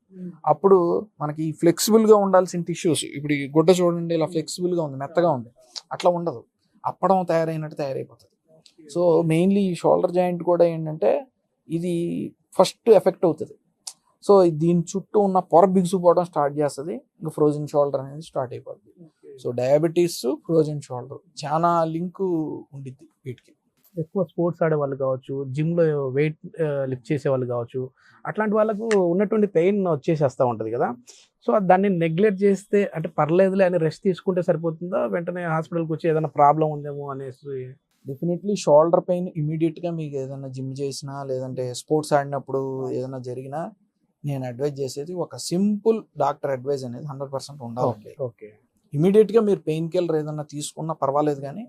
అప్పుడు మనకి ఫ్లెక్సిబుల్ గా ఉండాల్సిన టిష్యూస్, ఇప్పుడు ఈ గుడ్డ చూడండి ఇలా ఫ్లెక్సిబుల్ గా ఉంది, మెత్తగా ఉంది, అట్లా ఉండదు, అప్పడం తయారైనట్టు తయారైపోతుంది. సో మెయిన్లీ ఈ షోల్డర్ జాయింట్ కూడా ఏంటంటే ఇది ఫస్ట్ ఎఫెక్ట్ అవుతుంది. సో దీని చుట్టూ ఉన్న పొర బిగుసుపోవడం స్టార్ట్ చేస్తుంది, ఇంకా ఫ్రోజన్ షోల్డర్ అనేది స్టార్ట్ అయిపోతుంది. సో డయాబెటీస్, ఫ్రోజన్ షోల్డర్ చాలా లింక్ ఉండిద్ది వీటికి. ఎక్కువ స్పోర్ట్స్ ఆడే వాళ్ళు కావచ్చు, జిమ్లో వెయిట్ లిఫ్ట్ చేసే వాళ్ళు కావచ్చు, అట్లాంటి వాళ్ళకు ఉన్నటువంటి పెయిన్ వచ్చేసేస్తూ ఉంటుంది కదా. సో దాన్ని నెగ్లెక్ట్ చేస్తే, అంటే పర్లేదులే అని రెస్ట్ తీసుకుంటే సరిపోతుందా, వెంటనే హాస్పిటల్కి వచ్చి ఏదైనా ప్రాబ్లం ఉందేమో అనేసి? డెఫినెట్లీ షోల్డర్ పెయిన్ ఇమీడియట్గా మీకు ఏదైనా జిమ్ చేసినా, లేదంటే స్పోర్ట్స్ ఆడినప్పుడు ఏదైనా జరిగినా, నేను అడ్వైజ్ చేసేది ఒక సింపుల్ డాక్టర్ అడ్వైజ్ అనేది 100% ఉండాలి. ఓకే. ఇమీడియట్గా మీరు పెయిన్ కిల్లర్ ఏదైనా తీసుకున్నా పర్వాలేదు, కానీ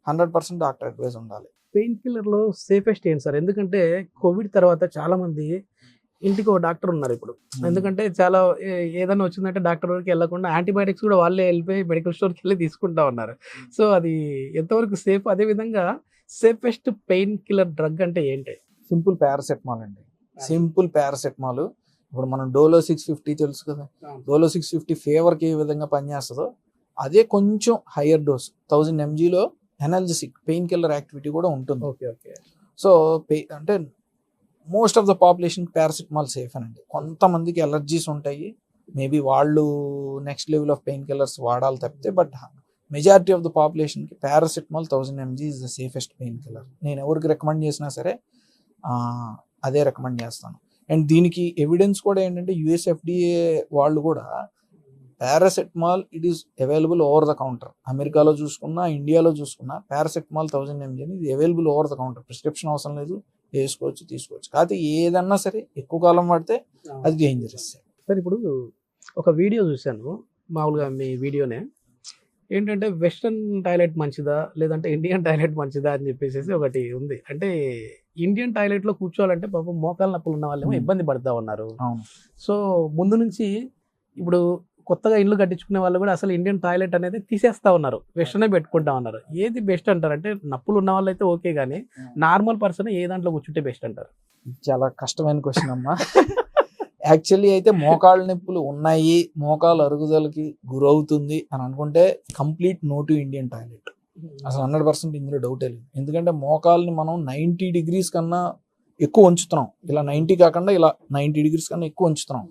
100% డాక్టర్ అడ్వైజ్ ఉండాలి. పెయిన్ కిల్లర్లో సేఫెస్ట్ ఏంటి సార్? ఎందుకంటే కోవిడ్ తర్వాత చాలా మంది ఇంటికి ఒక డాక్టర్ ఉన్నారు ఇప్పుడు. ఎందుకంటే చాలా ఏదైనా వచ్చిందంటే డాక్టర్ వరకు వెళ్ళకుండా యాంటీబయాటిక్స్ కూడా వాళ్ళే వెళ్ళిపోయి మెడికల్ స్టోర్కి వెళ్ళి తీసుకుంటా ఉన్నారు. సో అది ఎంతవరకు సేఫ్? అదేవిధంగా సేఫెస్ట్ పెయిన్ కిల్లర్ డ్రగ్ అంటే ఏంటి? సింపుల్ పారాసెటమాల్ అండి. Simple paracetamol. ఇప్పుడు మనం డోలో 650 తెలుసు కదా, డోలో 650 ఫీవర్కి ఏ విధంగా పనిచేస్తుందో అదే కొంచెం హయ్యర్ డోస్ 1000 mgలో ఎనర్జెసిక్ పెయిన్ కిల్లర్ యాక్టివిటీ కూడా ఉంటుంది. Okay okay. సో అంటే most of the population paracetamol safe అనండి. కొంతమందికి ఎలర్జీస్ ఉంటాయి, మేబీ వాళ్ళు next level of painkillers వాడాలి తప్పితే, బట్ మెజారిటీ ఆఫ్ ద పాపులేషన్కి paracetamol 1000 mg is the safest painkiller. నేను ఎవరికి రికమెండ్ చేసినా సరే అదే రికమెండ్ చేస్తాను. అండ్ దీనికి ఎవిడెన్స్ కూడా ఏంటంటే యుఎస్ FDA వాళ్ళు కూడా paracetamol it is available over the counter. అమెరికాలో చూసుకున్నా, ఇండియాలో చూసుకున్నా పారాసెటమాల్ 1000 mg ఇది available over the counter. Prescription అవసరం లేదు, వేసుకోవచ్చు, తీసుకోవచ్చు. కాకపోతే ఏదన్నా సరే ఎక్కువ కాలం వాడితే అది డేంజరస్. సార్ ఇప్పుడు ఒక వీడియో చూశాను, మామూలుగా మీ వీడియోనే, ఏంటంటే వెస్ట్రన్ టాయిలెట్ మంచిదా లేదంటే ఇండియన్ టాయిలెట్ మంచిదా అని చెప్పేసి ఒకటి ఉంది. అంటే ఇండియన్ టాయిలెట్లో కూర్చోవాలంటే పాపం మోకాళ్ళ నొప్పులు ఉన్న వాళ్ళేమో ఇబ్బంది పడుతూ ఉన్నారు. సో ముందు నుంచి ఇప్పుడు కొత్తగా ఇల్లు కట్టించుకునే వాళ్ళు కూడా అసలు ఇండియన్ టాయిలెట్ అనేది తీసేస్తా ఉన్నారు, వెస్టర్నే పెట్టుకుంటా ఉన్నారు. ఏది బెస్ట్ అంటారు? అంటే నొప్పులు ఉన్న వాళ్ళు అయితే ఓకే, కానీ నార్మల్ పర్సన్ ఏ దాంట్లో కూర్చుంటే బెస్ట్ అంటారు? చాలా కష్టమైన క్వశ్చన్ అమ్మా. యాక్చువల్లీ అయితే మోకాళ్ళ నొప్పులు ఉన్నాయి, మోకాళ్ళ అరుగుదలకి గురవుతుంది అని అనుకుంటే complete no to Indian toilet. అసలు 100% ఇందులో డౌటే లేదు. ఎందుకంటే మోకాల్ని మనం 90 degrees కన్నా ఎక్కువ ఉంచుతున్నాం, ఇలా 90 కాకుండా ఇలా 90 degrees కన్నా ఎక్కువ ఉంచుతున్నాం.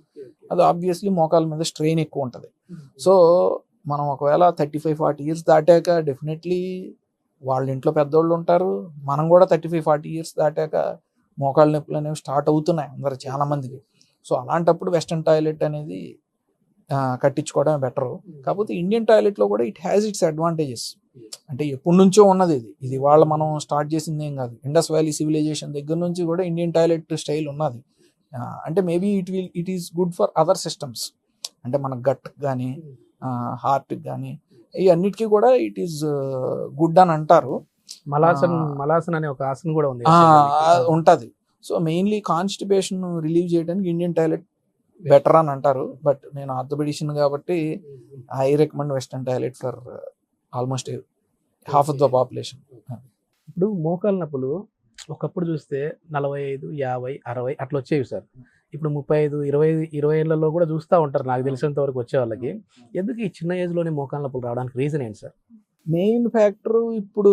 అది ఆబ్వియస్లీ మోకాల మీద స్ట్రెయిన్ ఎక్కువ ఉంటుంది. సో మనం ఒకవేళ 35-40 years దాటాక డెఫినెట్లీ వాళ్ళ ఇంట్లో పెద్దోళ్ళు ఉంటారు, మనం కూడా 35-40 years దాటాక మోకాళ్ళ నొప్పులు అనేవి స్టార్ట్ అవుతున్నాయి అందరు చాలా మందికి. సో అలాంటప్పుడు వెస్టర్న్ టాయిలెట్ అనేది కట్టించుకోవడమే బెటరు. కాకపోతే ఇండియన్ టాయిలెట్లో కూడా ఇట్ హ్యాస్ ఇట్స్ అడ్వాంటేజెస్. అంటే ఎప్పటి నుంచో ఉన్నది ఇది వాళ్ళ మనం స్టార్ట్ చేసింది ఏం కాదు. ఇండస్ వ్యాలీ సివిలైజేషన్ దగ్గర నుంచి కూడా ఇండియన్ టాయిలెట్ స్టైల్ ఉన్నది. అంటే maybe it is good for other systems, అంటే మన గట్ కానీ హార్ట్కి కానీ ఈ అన్నిటికీ కూడా ఇట్ ఈస్ గుడ్ అని అంటారు. మలాసన్ అనే ఒక ఆసనం కూడా ఉంది ఉంటుంది. సో మెయిన్లీ కాన్స్టిపేషన్ రిలీవ్ చేయడానికి ఇండియన్ టాయిలెట్ బెటర్ అని అంటారు, బట్ నేను ఆర్థోపెడిషన్ కాబట్టి I recommend western toilet for almost half of the population. ఇప్పుడు మోకాలు నొప్పులు ఒకప్పుడు చూస్తే 45, 50, 60 అట్లా వచ్చేవి సార్. ఇప్పుడు 35, 20 ఏళ్లలో కూడా చూస్తూ ఉంటారు నాకు తెలిసినంత వరకు వచ్చే వాళ్ళకి. ఎందుకు ఈ చిన్న ఏజ్లోనే మోకాలు నొప్పులు రావడానికి రీజన్ ఏంటి సార్? మెయిన్ ఫ్యాక్టర్ ఇప్పుడు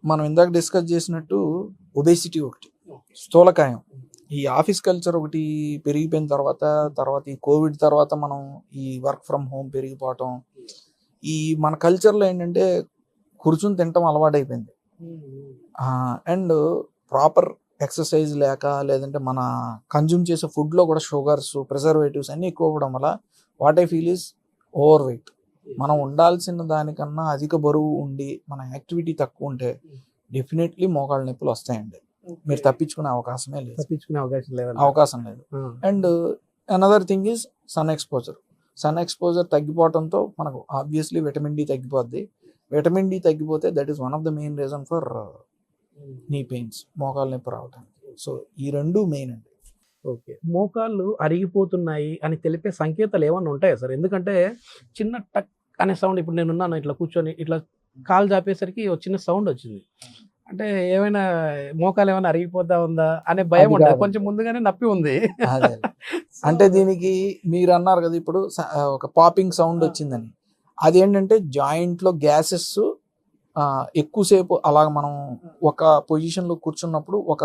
మనం ఇందాక డిస్కస్ చేసినట్టు ఒబేసిటీ ఒకటి, స్థూలకాయం. ఈ ఆఫీస్ కల్చర్ ఒకటి పెరిగిపోయిన తర్వాత ఈ కోవిడ్ తర్వాత మనం ఈ వర్క్ ఫ్రమ్ హోమ్ పెరిగిపోవటం, ఈ మన కల్చర్లో ఏంటంటే కూర్చుని తినటం అలవాటైపోయింది. అండ్ ప్రాపర్ ఎక్సర్సైజ్ లేక, లేదంటే మన కన్జ్యూమ్ చేసే ఫుడ్లో కూడా షుగర్స్, ప్రిజర్వేటివ్స్ అన్నీ ఎక్కువ అవ్వడం వల్ల what I feel is over weight. మనం ఉండాల్సిన దానికన్నా అధిక బరువు ఉండి మన యాక్టివిటీ తక్కువ ఉంటే డెఫినెట్లీ మోకాళ్ళ నొప్పులు వస్తాయండి. మీరు తప్పించుకునే అవకాశమే లేదు, అవకాశం లేదు. And another thing is sun exposure తగ్గిపోవడంతో మనకు ఆబ్వియస్లీ విటమిన్ డి తగ్గిపోద్ది. విటమిన్ డి తగ్గిపోతే that is one of the main reason for knee pains, మోకాళ్ళ నొప్పి రావడానికి. సో ఈ రెండు మెయిన్ అండి. ఓకే, మోకాళ్ళు అరిగిపోతున్నాయి అని తెలిపే సంకేతాలు ఏమన్నా ఉంటాయా సార్? ఎందుకంటే చిన్న టక్ అనే సౌండ్, ఇప్పుడు నేనున్నాను ఇట్లా కూర్చొని ఇట్లా కాలు చాపేసరికి ఒక చిన్న సౌండ్ వచ్చింది అంటే ఏమైనా మోకాలు ఏమైనా అరిగిపోతా ఉందా అనే భయం ఉంటుంది. కొంచెం ముందుగానే నొప్పి ఉంది అంటే దీనికి మీరు అన్నారు కదా ఇప్పుడు ఒక పాపింగ్ సౌండ్ వచ్చిందని, అదేంటంటే జాయింట్లో గ్యాసెస్ ఎక్కువసేపు అలాగ మనం ఒక పొజిషన్లో కూర్చున్నప్పుడు ఒక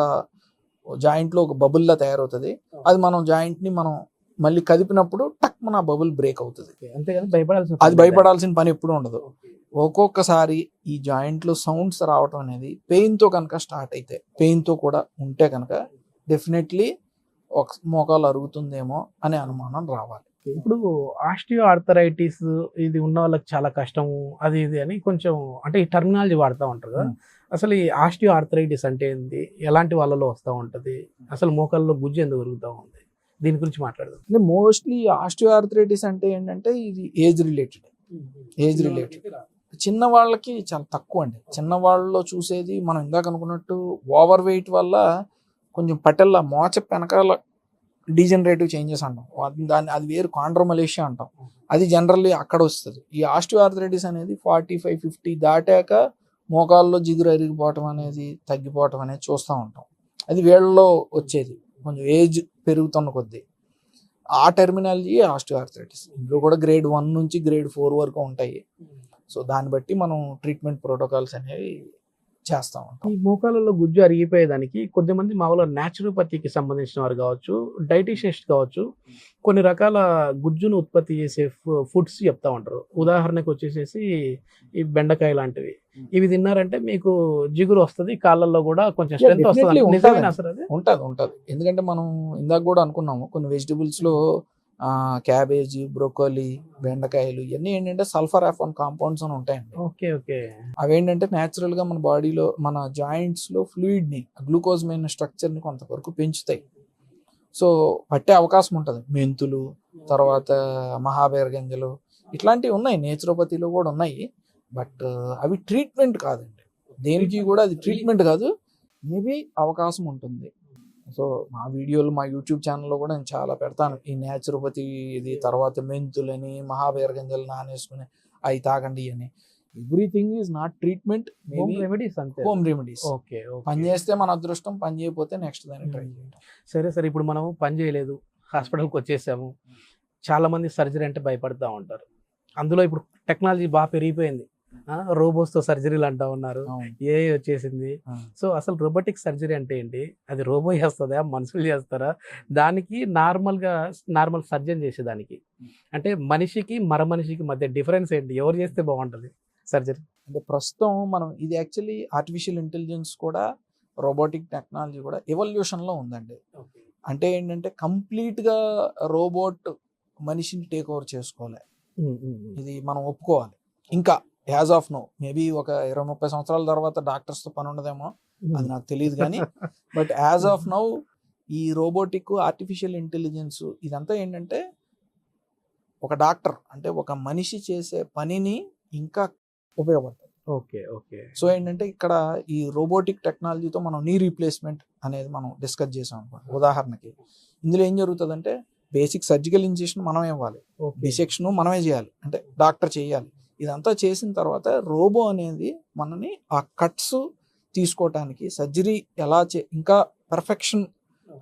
జాయింట్లో ఒక బబుల్లా తయారవుతుంది. అది మనం జాయింట్ని మనం మళ్ళీ కదిపినప్పుడు టక్ మన బబుల్ బ్రేక్ అవుతుంది. అంతేగాని అది భయపడాల్సిన పని ఎప్పుడు ఉండదు. ఒక్కొక్కసారి ఈ జాయింట్లో సౌండ్స్ రావటం అనేది పెయిన్తో కనుక స్టార్ట్ అయితే, పెయిన్తో కూడా ఉంటే కనుక డెఫినెట్లీ ఒక మోకాలు అరుగుతుందేమో అనే అనుమానం రావాలి. ఇప్పుడు ఆస్టియో ఆర్థరైటిస్ ఇది ఉన్న వాళ్ళకి చాలా కష్టము అది ఇది అని కొంచెం అంటే ఈ టర్మినాలజీ వాడుతూ ఉంటారు కదా. అసలు ఈ ఆస్టియో ఆర్థరైటిస్ అంటే ఏంటి, ఎలాంటి వాళ్ళలో వస్తూ ఉంటుంది, అసలు మోకాల్లో గుజ్జు ఎందుకు పెరుగుతూ ఉంది, దీని గురించి మాట్లాడదాం. అంటే మోస్ట్లీ ఆస్టియో ఆర్థరైటిస్ అంటే ఏంటంటే ఇది ఏజ్ రిలేటెడ్. చిన్న వాళ్ళకి చాలా తక్కువ అండి. చిన్న వాళ్ళలో చూసేది మనం ఇందాక అనుకున్నట్టు ఓవర్ వెయిట్ వల్ల కొంచెం పటెల్ల మోచెప్ప వెనకాల డీజనరేటివ్ చేంజెస్ అంటాం, అది వేరు కాండ్రోమలేషియా అంటాం. అది జనరల్లీ అక్కడ వస్తుంది. ఈ ఆస్టియో ఆర్థరైటిస్ అనేది 45, 50 దాటాక మోకాల్లో జిగురు అరిగిపోవటం అనేది తగ్గిపోవటం అనేది చూస్తూ ఉంటాం. అది వీళ్ళలో వచ్చేది కొంచెం ఏజ్ పెరుగుతున్న కొద్దీ. ఆ టెర్మినాలజీ ఆస్టియో ఆర్థరైటిస్. ఇందులో కూడా గ్రేడ్ 1 నుంచి గ్రేడ్ 4 వరకు ఉంటాయి. సో దాన్ని బట్టి మనం ట్రీట్మెంట్ ప్రోటోకాల్స్ అనేవి చేస్తూ ఉంటాం. ఈ మోకాళ్ళలో గుజ్జు అరిగిపోయేదానికి కొద్దిమంది మామూలుగా న్యాచురోపతికి సంబంధించిన వారు కావచ్చు, డైటీషియనిస్ట్ కావచ్చు, కొన్ని రకాల గుజ్జును ఉత్పత్తి చేసే ఫుడ్స్ చెప్తా ఉంటారు. ఉదాహరణకు వచ్చేసేసి ఈ బెండకాయ లాంటివి, ఇవి తిన్నారంటే మీకు జిగురు వస్తుంది, కాళ్ళల్లో కూడా కొంచెం స్ట్రెంత్ వస్తుంది. ఉంటుంది. ఎందుకంటే మనం ఇందాక కూడా అనుకున్నాము కొన్ని వెజిటబుల్స్లో క్యాబేజీ, బ్రోకోలీ, బెండకాయలు ఇవన్నీ ఏంటంటే సల్ఫర్ F1 కాంపౌండ్స్ అని ఉంటాయండి. అవేంటంటే న్యాచురల్ గా మన బాడీలో మన జాయింట్స్ లో ఫ్లూయిడ్ ని, గ్లూకోజ్ మైన స్ట్రక్చర్ ని కొంతవరకు పెంచుతాయి. సో పట్టే అవకాశం ఉంటుంది. మెంతులు, తర్వాత మహాబేర గింజలు ఇట్లాంటివి ఉన్నాయి, నేచురోపతిలో కూడా ఉన్నాయి. బట్ అవి ట్రీట్మెంట్ కాదండి, దేనికి కూడా అది ట్రీట్మెంట్ కాదు. మేబీ అవకాశం ఉంటుంది. సో మా వీడియోలు మా యూట్యూబ్ ఛానల్లో కూడా నేను చాలా పెడతాను. ఈ న్యాచురోపతి ఇది, తర్వాత మెంతులని, మహాబేర గింజలు నానేసుకుని అవి తాగండి అని. Everything is not treatment, home remedies. పని చేస్తే మన అదృష్టం, పని చేయకపోతే నెక్స్ట్ దాన్ని ట్రై చేయండి. సరే ఇప్పుడు మనం పని చేయలేదు, హాస్పిటల్కి వచ్చేసాము, చాలా మంది సర్జరీ అంటే భయపడుతూ ఉంటారు. అందులో ఇప్పుడు టెక్నాలజీ బాగా పెరిగిపోయింది, రోబోస్తో సర్జరీలు అంటూ ఉన్నారు, ఏఐ వచ్చేసింది. సో అసలు రోబోటిక్ సర్జరీ అంటే ఏంటి, అది రోబో చేస్తుందా, మనుషులు చేస్తారా, దానికి నార్మల్ సర్జన్ చేసేదానికి అంటే మనిషికి మనిషికి మధ్య డిఫరెన్స్ ఏంటి, ఎవరు చేస్తే బాగుంటుంది సర్జరీ? అంటే ప్రస్తుతం మనం ఇది యాక్చువల్లీ ఆర్టిఫిషియల్ ఇంటెలిజెన్స్ కూడా, రోబోటిక్ టెక్నాలజీ కూడా ఎవల్యూషన్లో ఉందండి. అంటే ఏంటంటే కంప్లీట్గా రోబోట్ మనిషిని టేక్ ఓవర్ చేసుకోవాలి, ఇది మనం ఒప్పుకోవాలి. ఇంకా యాజ్ ఆఫ్ నో, మేబీ ఒక 20-30 సంవత్సరాల తర్వాత డాక్టర్స్తో పని ఉండదేమో, అది నాకు తెలియదు కానీ, బట్ యాజ్ ఆఫ్ నౌ ఈ రోబోటిక్, ఆర్టిఫిషియల్ ఇంటెలిజెన్స్ ఇదంతా ఏంటంటే ఒక డాక్టర్ అంటే ఒక మనిషి చేసే పనిని ఇంకా ఉపయోగపడుతుంది. ఓకే. సో ఏంటంటే ఇక్కడ ఈ రోబోటిక్ టెక్నాలజీతో మనం నీ రీప్లేస్మెంట్ అనేది మనం డిస్కస్ చేసాం అనుకోండి. ఉదాహరణకి ఇందులో ఏం జరుగుతుందంటే బేసిక్ సర్జికల్ ఇన్సిషన్ మనమే ఇవ్వాలి, డిసెక్షన్ మనమే చేయాలి, అంటే డాక్టర్ చేయాలి. ఇదంతా చేసిన తర్వాత రోబో అనేది మనని ఆ కట్స్ తీసుకోవటానికి సర్జరీ ఎలా ఇంకా పర్ఫెక్షన్,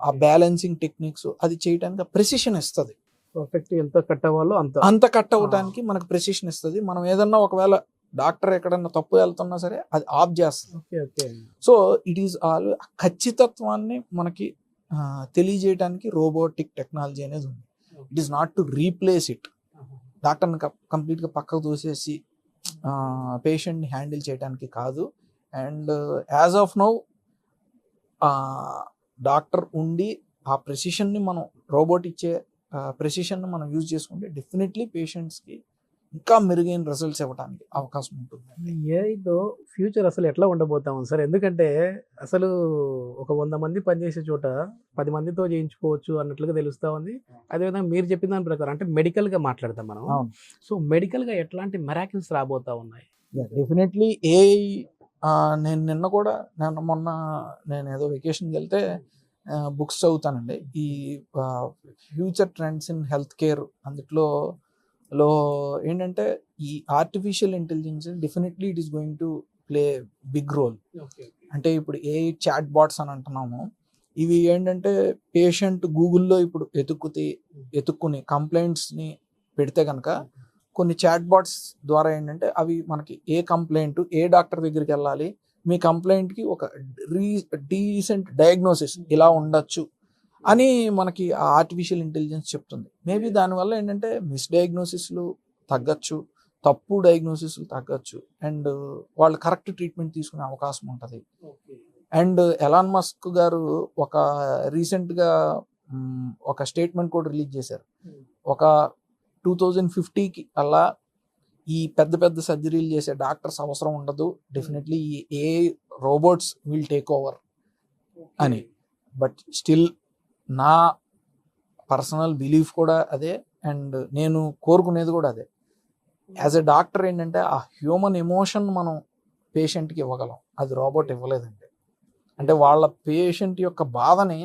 ఆ బ్యాలెన్సింగ్ టెక్నిక్స్ అది చేయడానికి ప్రెసిషన్ ఇస్తుంది. పర్ఫెక్ట్ ఎంత కట్ అవ్వాలో అంత కట్ అవ్వడానికి మనకు ప్రెసిషన్ ఇస్తుంది. మనం ఏదన్నా ఒకవేళ డాక్టర్ ఎక్కడన్నా తప్పు వెళ్తున్నా సరే అది ఆఫ్ చేస్తుంది. సో ఇట్ ఈస్ ఆల్ ఖచ్చితత్వాన్ని మనకి తెలియజేయడానికి రోబోటిక్ టెక్నాలజీ అనేది ఉంది. It is not to replace it. డాక్టర్ని కంప్లీట్గా పక్కకు తోసేసి పేషెంట్ని హ్యాండిల్ చేయడానికి కాదు. And as of now doctor ఉండి ఆ ప్రెసిషన్ని మనం రోబోట్ ఇచ్చే ప్రెసిషన్ని మనం యూజ్ చేసుకుంటే డెఫినెట్లీ పేషెంట్స్కి ఇంకా మెరుగైన రిజల్ట్స్ ఇవ్వడానికి అవకాశం ఉంటుంది. ఏదో ఫ్యూచర్ అసలు ఎట్లా ఉండబోతాం సార్? ఎందుకంటే అసలు ఒక 100 మంది పనిచేసే చోట 10 మందితో చేయించుకోవచ్చు అన్నట్లుగా తెలుస్తా ఉంది. అదేవిధంగా మీరు చెప్పిన దాని ప్రకారం అంటే మెడికల్గా మాట్లాడతాం మనం. సో మెడికల్గా ఎట్లాంటి మెరాకిల్స్ రాబోతా ఉన్నాయి? డెఫినెట్లీ నేను మొన్న నేను ఏదో వెకేషన్కి వెళ్తే బుక్స్ చదువుతానండి. ఈ future trends in health care అందులో ఏంటంటే ఈ artificial intelligence definitely it is going to play big role. అంటే ఇప్పుడు ఏ చాట్ బాట్స్ అని అంటున్నాము, ఇవి ఏంటంటే పేషెంట్ గూగుల్లో ఇప్పుడు ఎతుక్కుని కంప్లైంట్స్ని పెడితే కనుక కొన్ని చాట్ బాట్స్ ద్వారా ఏంటంటే అవి మనకి ఏ కంప్లైంట్ ఏ డాక్టర్ దగ్గరికి వెళ్ళాలి, మీ కంప్లైంట్కి ఒక డీసెంట్ డయాగ్నోసిస్ ఇలా ఉండొచ్చు అని మనకి ఆ ఆర్టిఫిషియల్ ఇంటెలిజెన్స్ చెప్తుంది. మేబీ దానివల్ల ఏంటంటే మిస్డయాగ్నోసిస్లు తగ్గచ్చు, తప్పు డయాగ్నోసిస్లు తగ్గచ్చు, అండ్ వాళ్ళు కరెక్ట్ ట్రీట్మెంట్ తీసుకునే అవకాశం ఉంటుంది. అండ్ ఎలాన్ మస్క్ గారు రీసెంట్గా ఒక స్టేట్మెంట్ కూడా రిలీజ్ చేశారు. ఒక 2050కి అలా ఈ పెద్ద సర్జరీలు చేసే డాక్టర్స్ అవసరం ఉండదు, డెఫినెట్లీ ఈ ఏ రోబోట్స్ విల్ టేక్ ఓవర్ అని. బట్ స్టిల్ నా పర్సనల్ బిలీఫ్ కూడా అదే, అండ్ నేను కోరుకునేది కూడా అదే. యాజ్ ఎ డాక్టర్ ఏంటంటే ఆ హ్యూమన్ ఎమోషన్ మనం పేషెంట్కి ఇవ్వగలం, అది రోబోట్ ఇవ్వలేదండి. అంటే వాళ్ళ పేషెంట్ యొక్క బాధని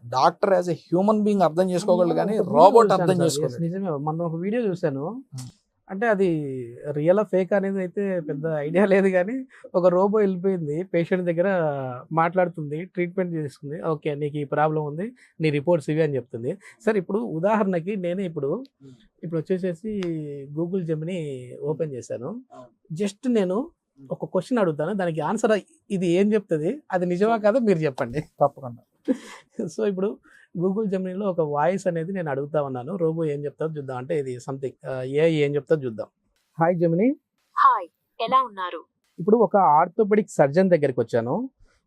doctor as a human being అర్థం చేసుకోగలడు, కానీ రోబోట్ అర్థం చేసుకోలేదు. నిజమే, మనం ఒక వీడియో చూశాను. అంటే అది రియల్ ఫేక్ అనేది అయితే పెద్ద ఐడియా లేదు, కానీ ఒక రోబో వెళ్ళిపోయింది పేషెంట్ దగ్గర, మాట్లాడుతుంది, ట్రీట్మెంట్ చేస్తుంది, ఓకే నీకు ఈ ప్రాబ్లం ఉంది, నీ రిపోర్ట్స్ ఇవి అని చెప్తుంది. సార్ ఇప్పుడు ఉదాహరణకి నేనే ఇప్పుడు వచ్చేసేసి గూగుల్ జెమిని ఓపెన్ చేశాను. జస్ట్ నేను ఒక క్వశ్చన్ అడుగుతాను, దానికి ఆన్సర్ ఇది ఏం చెప్తుంది, అది నిజమా కాదో మీరు చెప్పండి. తప్పకుండా. సో ఇప్పుడు గూగుల్ జెమినీలో ఒక వాయిస్ అనేది నేను అడుగుతా ఉన్నాను, రోబో ఏం చెప్తాదో చూద్దాం. అంటే ఇది సంథింగ్ ఏం చెప్తాదో చూద్దాం. Hi Gemini. హాయ్, ఎలా ఉన్నారు? ఇప్పుడు ఒక ఆర్థోపెడిక్ సర్జన్ దగ్గరికి వచ్చాను.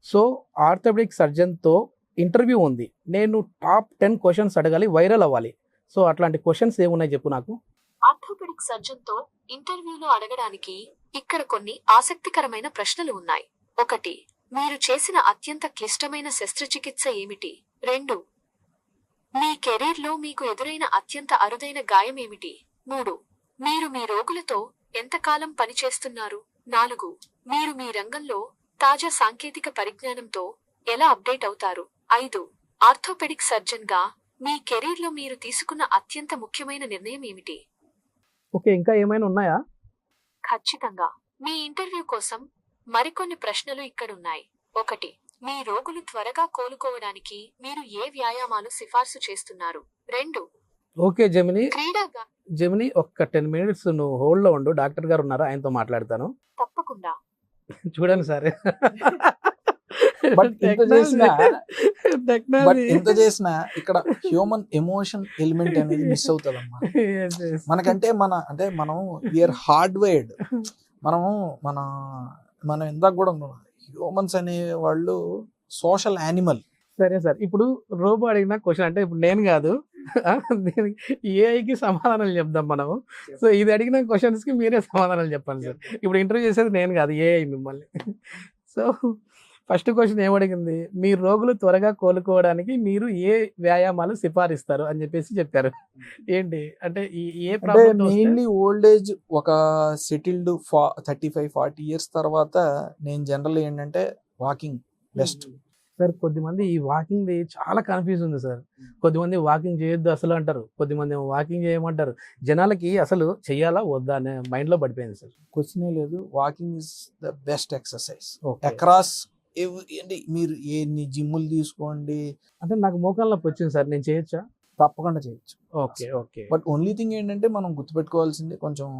సో ఆర్థోపెడిక్ సర్జన్తో ఇంటర్వ్యూ ఉంది, నేను టాప్ 10 క్వశ్చన్స్ అడగాలి, వైరల్ అవ్వాలి. సో అట్లాంటి క్వశ్చన్స్ ఏమున్నాయి చెప్పు నాకు. ఆర్థోపెడిక్ సర్జన్ తో ఇంటర్వ్యూలో అడగడానికి ఇక్కడ కొన్ని ఆసక్తికరమైన ప్రశ్నలు ఉన్నాయి. 1. మీరు చేసిన అత్యంత క్లిష్టమైన శస్త్రచికిత్స ఏమిటి? 2. మీ కెరీర్లో మీకు ఎదురైన అత్యంత అరుదైన గాయం ఏమిటి? 3. మీరు మీ రోగులతో ఎంతకాలం పనిచేస్తున్నారు? 4. మీరు మీ రంగంలో తాజా సాంకేతిక పరిజ్ఞానంతో ఎలా అప్డేట్ అవుతారు? 5. ఆర్థోపెడిక్ సర్జన్ గా మీ కెరీర్లో మీరు తీసుకున్న అత్యంత ముఖ్యమైన నిర్ణయం ఏమిటి? ఓకే, ఇంకా ఏమైనా ఉన్నాయా? ఖచ్చితంగా. మీ ఇంటర్వ్యూ కోసం మరికొన్ని ప్రశ్నలు ఇక్కడున్నాయి. 1. మీ రోగులు త్వరగా కోలుకోవడానికి మీరు ఏ వ్యాయామాలు సిఫార్సు చేస్తున్నారు? 2. ఓకే జెమినీ, క్రీడాగా జెమినీ ఒక్క 10 మినిట్స్ నువ్వు హోల్డ్ లో ఉండు, డాక్టర్ గారు ఉన్నారు, ఆయనతో మాట్లాడతాను. తప్పకుండా. చూడండి సార్, బట్ ఎంత చేసినా ఇక్కడ హ్యూమన్ ఎమోషన్ ఎలిమెంట్ అనేది మిస్ అవుతుంది అన్నమాట. మనకంటే మనం వీఆర్ హార్డ్వైర్డ్. మనం ఇందాక కూడా హ్యూమన్స్ అనే వాళ్ళు సోషల్ యానిమల్. సరే సార్, ఇప్పుడు రోబో అడిగిన క్వశ్చన్, అంటే ఇప్పుడు నేను కాదు, ఏఐకి సమాధానాలు చెప్దాం మనము. సో ఇది అడిగిన క్వశ్చన్స్కి మీరే సమాధానాలు చెప్పండి సార్. ఇప్పుడు ఇంటర్వ్యూ చేసేది నేను కాదు, ఏఐ మిమ్మల్ని. సో ఫస్ట్ క్వశ్చన్ ఏమడిగింది, మీ రోగులు త్వరగా కోలుకోవడానికి మీరు ఏ వ్యాయామాలు సిఫారిస్తారు అని చెప్పారు. ఏంటి అంటే ఏ ప్రాబ్లం? మెయిన్లీ ఓల్డ్ ఏజ్, ఒక సెటిల్డ్ 35-40 ఇయర్స్ తర్వాత నేను జనరల్ ఏంటంటే వాకింగ్ బెస్ట్. సార్ కొద్దిమంది ఈ వాకింగ్ చాలా కన్ఫ్యూజ్ ఉంది సార్. కొద్దిమంది వాకింగ్ చేయొద్దు అసలు అంటారు, కొద్దిమంది వాకింగ్ చేయమంటారు. జనాలకి అసలు చెయ్యాలా వద్దా అనే మైండ్ లో పడిపోయింది సార్. క్వశ్చనే లేదు, walking is the best exercise okay. Across. అంటే మీరు ఎన్ని జిమ్ములు తీసుకోండి, అంటే నాకు మోకాళ్ళ నొప్పి వచ్చింది సార్, నేను చేయొచ్చా? తప్పకుండా చేయొచ్చు. Okay okay. But only thing ఏంటంటే మనం గుర్తుపెట్టుకోవాల్సింది కొంచెం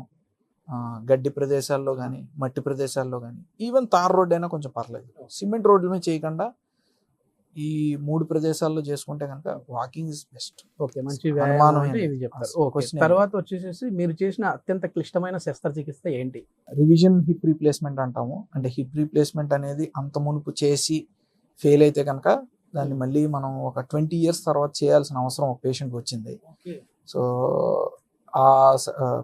గడ్డి ప్రదేశాల్లో కానీ మట్టి ప్రదేశాల్లో కానీ, ఈవెన్ తార్ రోడ్ అయినా కొంచెం పర్లేదు, సిమెంట్ రోడ్ల మీద చేయకుండా ఈ 3 ప్రదేశాల్లో చేసుకుంటే కనుక వాకింగ్ ఇస్ బెస్ట్. ఓకే, మంచి అనుమానం వ్యాయామం అంటే ఏంటి? ఇవి చెప్తారు. అసలు ఓకే, question తర్వాత వచ్చేసేసి మీరు చేసిన అత్యంత క్లిష్టమైన శస్త్రచికిత్స ఏంటి? రివిజన్ హిప్ రీప్లేస్మెంట్ అంటాము. అంటే హిప్ రీప్లేస్మెంట్ అనేది అంత మునుపు చేసి ఫెయిల్ అయితే కనుక దాన్ని మళ్ళీ మనం ఒక 20 years తర్వాత చేయాల్సిన అవసరం ఒక పేషెంట్కి వచ్చింది. సో ఆ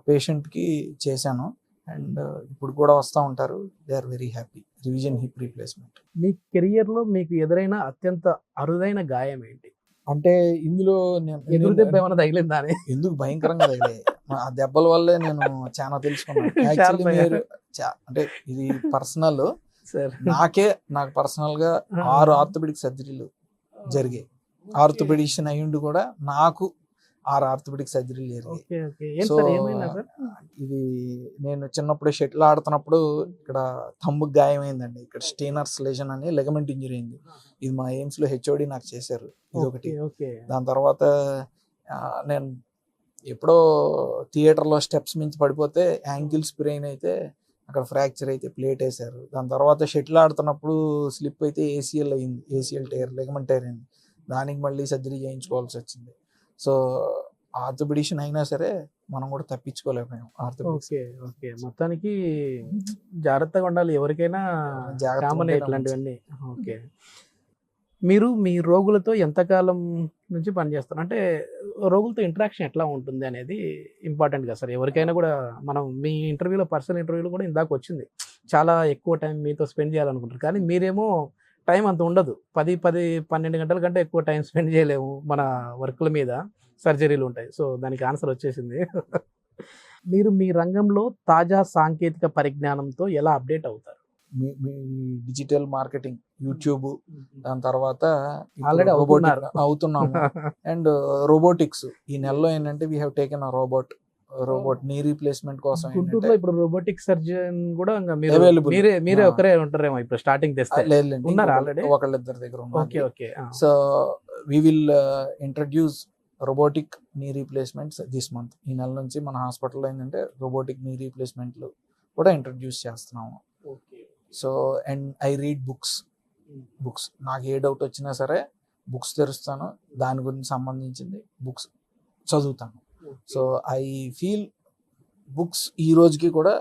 పేషెంట్కి చేశాను, అండ్ ఇప్పుడు కూడా వస్తూ ఉంటారు. They are very happy. Revision hip replacement. మీ కెరియర్ లో మీకు ఎదురైన అత్యంత అరుదైన గాయం ఏంటి? అంటే ఇందులో ఎదురు దెబ్బ ఏమైనా తగిలిందా అని? ఎందుకు భయంకరంగా తగిలాయి. ఆ దెబ్బల వల్లే నేను చాలా తెలుసుకున్నాను. యాక్చువల్లీ మీరు అంటే ఇది పర్సనల్, సార్ నాకు పర్సనల్ గా 6 ఆర్థోపెడిక్ సర్జరీలు జరిగాయి. ఆర్థోపెడిషన్ అయ్యుండి కూడా నాకు 6 ఆర్థోపెడిక్ సర్జరీలు జరిగాయి. Okay okay. ఏం సో సార్ ఏమైందా సార్? ఇది నేను చిన్నప్పుడు షటిల్ ఆడుతున్నప్పుడు ఇక్కడ థంబ్ గాయమైందండి. ఇక్కడ స్టీనర్స్ లెజన్ అని లెగమెంట్ ఇంజరీ అయింది. ఇది మా ఎయిమ్స్ లో హెచ్ఓడి నాకు చేశారు. ఇది ఒకటి. ఓకే. దాని తర్వాత నేను ఎప్పుడో థియేటర్లో స్టెప్స్ మించి పడిపోతే యాంకిల్ స్ప్రెయిన్ అయితే అక్కడ ఫ్రాక్చర్ అయితే ప్లేట్ వేశారు. దాని తర్వాత షటిల్ ఆడుతున్నప్పుడు స్లిప్ అయితే ఏసీఎల్ అయింది, ఏసీఎల్ టైర్ లెగమెంట్ టైర్ అయింది. దానికి మళ్ళీ సర్జరీ చేయించుకోవాల్సి వచ్చింది. సో ఆర్థోపెడిషన్ అయినా సరే మనం కూడా తప్పించుకోలేకపోయాం. Okay okay. మొత్తానికి జాగ్రత్తగా ఉండాలి ఎవరికైనా, జాగ్రత్తగా కామన్ ఉండడం ఇట్లాంటివన్నీ. ఓకే. మీరు మీ రోగులతో ఎంతకాలం నుంచి పనిచేస్తారు? అంటే రోగులతో ఇంటరాక్షన్ ఎట్లా ఉంటుంది అనేది ఇంపార్టెంట్ కదా సార్ ఎవరికైనా కూడా. మనం మీ ఇంటర్వ్యూలో, పర్సనల్ ఇంటర్వ్యూలో కూడా ఇందాక వచ్చింది, చాలా ఎక్కువ టైం మీతో స్పెండ్ చేయాలనుకుంటారు. కానీ మీరేమో టైం అంత ఉండదు, 10-12 గంటల కంటే ఎక్కువ టైం స్పెండ్ చేయలేము మన వర్క్ల మీద, సర్జరీలు ఉంటాయి. సో దానికి ఆన్సర్ వచ్చేసింది. మీరు మీ రంగంలో తాజా సాంకేతిక పరిజ్ఞానంతో ఎలా అప్డేట్ అవుతారు? మీ డిజిటల్ మార్కెటింగ్, యూట్యూబ్, దాని తర్వాత ఆల్రెడీ అవుతున్నాము. అండ్ రోబోటిక్స్ ఈ నెలలో ఏంటంటే we have taken a robot knee replacement కోసం. గుంటూరులో ఇప్పుడు రోబోటిక్ సర్జన్ కూడా ఇంకా మీరు Available. మీరే ఒకరే ఉంటారేమో ఇప్పుడు స్టార్టింగ్ తెస్తే? లేదండి, ఉన్నారా already? ఒకళ్ళిద్దరి దగ్గర ఓకే ఉన్నారు. Okay. So we will introduce robotic knee replacements this month. ఈ నెల నుంచి మన హాస్పిటల్లో ఏంటంటే రోబోటిక్ నీ రీప్లేస్మెంట్లు కూడా ఇంట్రడ్యూస్ చేస్తున్నాము. So and I read books నాకు ఏ డౌట్ వచ్చినా సరే బుక్స్ తెరుస్తాను, దాని గురించి సంబంధించింది బుక్స్ చదువుతాను. సో ఐ ఫీల్ బుక్స్ ఈ రోజుకి కూడా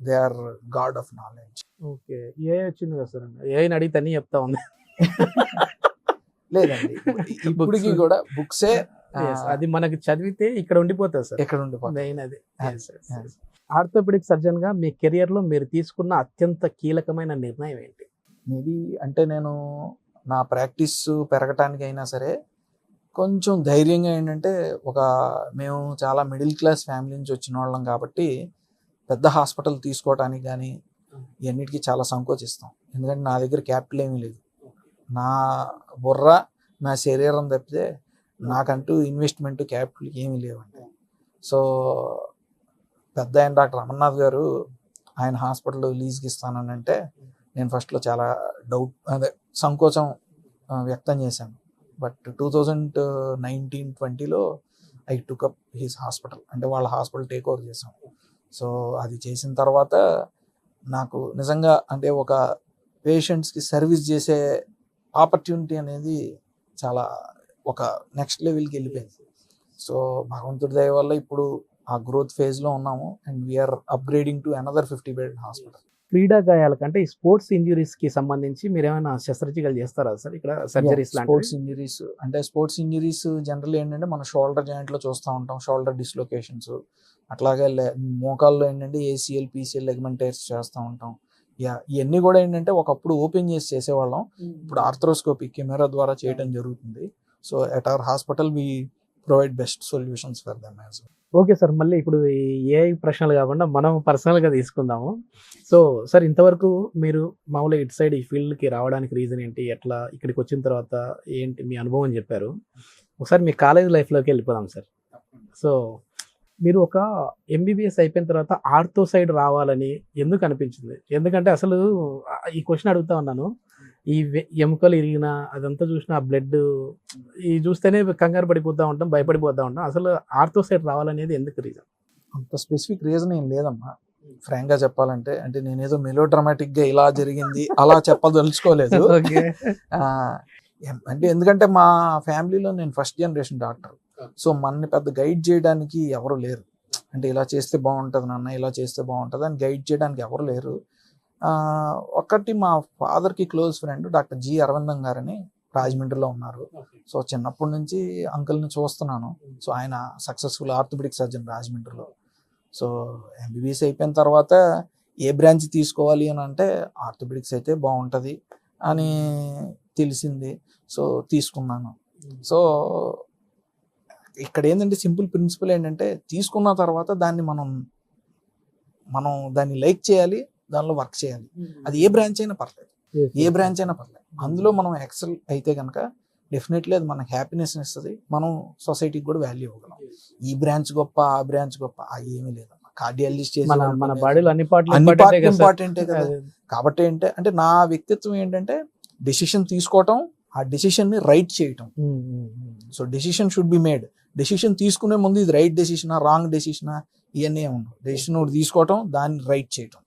they are god of knowledge. Okay. A వచ్చింది కదా సార్, ఏని అడిగితే అన్ని చెప్తా ఉంది. లేదండి, ఇప్పటికి కూడా బుక్సే Yes, అది మనకి చదివితే ఇక్కడ ఉండిపోతుంది సార్, ఎక్కడ ఉండిపోతుంది. మెయిన్ అది. ఆర్థోపెడిక్ సర్జన్ గా మీ కెరియర్ లో మీరు తీసుకున్న అత్యంత కీలకమైన నిర్ణయం ఏంటి? మేబీ అంటే నేను నా ప్రాక్టీస్ పెరగటానికి అయినా సరే కొంచెం ధైర్యంగా ఏంటంటే మేము చాలా మిడిల్ క్లాస్ ఫ్యామిలీ నుంచి వచ్చిన వాళ్ళం కాబట్టి పెద్ద హాస్పిటల్ తీసుకోవటానికి కానీ ఇవన్నిటికీ చాలా సంకోచిస్తాం. ఎందుకంటే నా దగ్గర క్యాపిటల్ ఏమీ లేదు, నా బుర్ర నా శరీరం తప్పితే నాకంటూ ఇన్వెస్ట్మెంట్ క్యాపిటల్ ఏమీ లేవండి. సో పెద్ద ఆయన డాక్టర్ అమర్నాథ్ గారు ఆయన హాస్పిటల్ లీజ్కి ఇస్తానంటే నేను ఫస్ట్లో చాలా సంకోచం వ్యక్తం చేశాను. బట్ 2019-20లో I took up his hospital, అంటే వాళ్ళ హాస్పిటల్ టేక్ ఓవర్ చేసాం. సో అది చేసిన తర్వాత నాకు నిజంగా అంటే ఒక పేషెంట్స్కి సర్వీస్ చేసే ఆపర్చునిటీ అనేది చాలా ఒక నెక్స్ట్ లెవెల్కి వెళ్ళిపోయింది. సో భగవంతుడి దయ వల్ల ఇప్పుడు ఆ గ్రోత్ ఫేజ్లో ఉన్నాము and we're upgrading to another 50-bed hospital. క్రీడా గాయాల కంటే ఈ స్పోర్ట్స్ ఇంజురీస్ కి సంబంధించి మీరు ఏమైనా శస్త్రచికిత్సలు చేస్తారా సార్ ఇక్కడ సర్జరీస్? స్పోర్ట్స్ ఇంజరీస్ జనరల్ ఏంటంటే మన షోల్డర్ జాయింట్ లో చూస్తూ ఉంటాం, షోల్డర్ డిస్లొకేషన్స్. అట్లాగే మోకాల్లో ఏంటంటే ఏసీఎల్, పీసీఎల్ లెగ్మెంట్ టైర్స్ చేస్తూ ఉంటాం. ఇవన్నీ కూడా ఏంటంటే ఒకప్పుడు ఓపెన్ చేసి చేసేవాళ్ళం, ఇప్పుడు ఆర్థ్రోస్కోపీ కెమెరా ద్వారా చేయడం జరుగుతుంది. So at our hospital we provide best solutions for them as well. Okay sir, మళ్ళీ ఇప్పుడు ఈ ఏఐ ప్రశ్నలు కాకుండా మనం పర్సనల్గా తీసుకుందాము. సో సార్, ఇంతవరకు మీరు మామూలుగా ఇటు సైడ్ ఈ ఫీల్డ్కి రావడానికి రీజన్ ఏంటి, ఎట్లా ఇక్కడికి వచ్చిన తర్వాత ఏంటి మీ అనుభవం చెప్పారు. ఒకసారి మీ కాలేజ్ లైఫ్లోకి వెళ్ళిపోదాం సార్. సో మీరు ఒక ఎంబీబీఎస్ అయిపోయిన తర్వాత ఆర్థో సైడ్ రావాలని ఎందుకు అనిపించింది? ఎందుకంటే అసలు ఈ క్వశ్చన్ అడుగుతా ఉన్నాను. ఈ ఎముకలు ఇరిగిన అదంతా చూసిన బ్లడ్ ఈ చూస్తేనే కంగారు పడిపోతూ ఉంటాం, భయపడిపోతూ ఉంటాం. అసలు ఆర్థో సైడ్ రావాలనేది ఎందుకు రీజన్? అంత స్పెసిఫిక్ రీజన్ ఏం లేదమ్మా, ఫ్రాంక్ గా చెప్పాలంటే. అంటే నేనేదో మెలో డ్రామాటిక్ గా ఇలా జరిగింది అలా చెప్పదలుచుకోలేదు. ఓకే. అంటే ఎందుకంటే మా ఫ్యామిలీలో నేను ఫస్ట్ జనరేషన్ డాక్టర్. సో మనని పెద్ద గైడ్ చేయడానికి ఎవరు లేరు. అంటే ఇలా చేస్తే బాగుంటుంది నాన్న, ఇలా చేస్తే బాగుంటుంది అని గైడ్ చేయడానికి ఎవరు లేరు. ఒకటి మా ఫాదర్కి క్లోజ్ ఫ్రెండ్ డాక్టర్ జి అరవిందం గారని రాజమండ్రిలో ఉన్నారు. సో చిన్నప్పటి నుంచి అంకుల్ని చూస్తున్నాను. సో ఆయన సక్సెస్ఫుల్ ఆర్థోపెడిక్ సర్జన్ రాజమండ్రిలో. సో ఎంబీబీఎస్ అయిపోయిన తర్వాత ఏ బ్రాంచ్ తీసుకోవాలి అని అంటే ఆర్థోపెడిక్స్ అయితే బాగుంటుంది అని తెలిసింది. సో తీసుకున్నాను. సో ఇక్కడ ఏంటంటే సింపుల్ ప్రిన్సిపల్ ఏంటంటే తీసుకున్న తర్వాత దాన్ని మనం దాన్ని లైక్ చేయాలి, దానిలో వర్క్ చేయాలి. అది ఏ బ్రాంచ్ అయినా పర్లేదు, ఏ బ్రాంచ్ అయినా పర్లేదు. అందులో మనం ఎక్సెల్ అయితే కనుక డెఫినెట్లీ అది మనకు హ్యాపీనెస్ ఇస్తుంది. మనం సొసైటీకి కూడా వాల్యూ ఇవ్వగలం. ఈ బ్రాంచ్ గొప్ప, ఆ బ్రాంచ్ గొప్ప ఏమీ లేదమ్మా. కార్డియాలజిస్ట్ మన బాడీలో అన్ని పార్ట్లు ఇంపార్టెంటే కదా. కాబట్టి అంటే నా వ్యక్తిత్వం ఏంటంటే డెసిషన్ తీసుకోవటం, ఆ డెసిషన్ ని రైట్ చేయటం. So decision should be made. Decision తీసుకునే ముందు ఇది రైట్ డెసిషనా, రాంగ్ డెసిషనా, ఇవన్నీ ఉండవు. డెసిషన్ తీసుకోవటం, దాన్ని రైట్ చేయటం.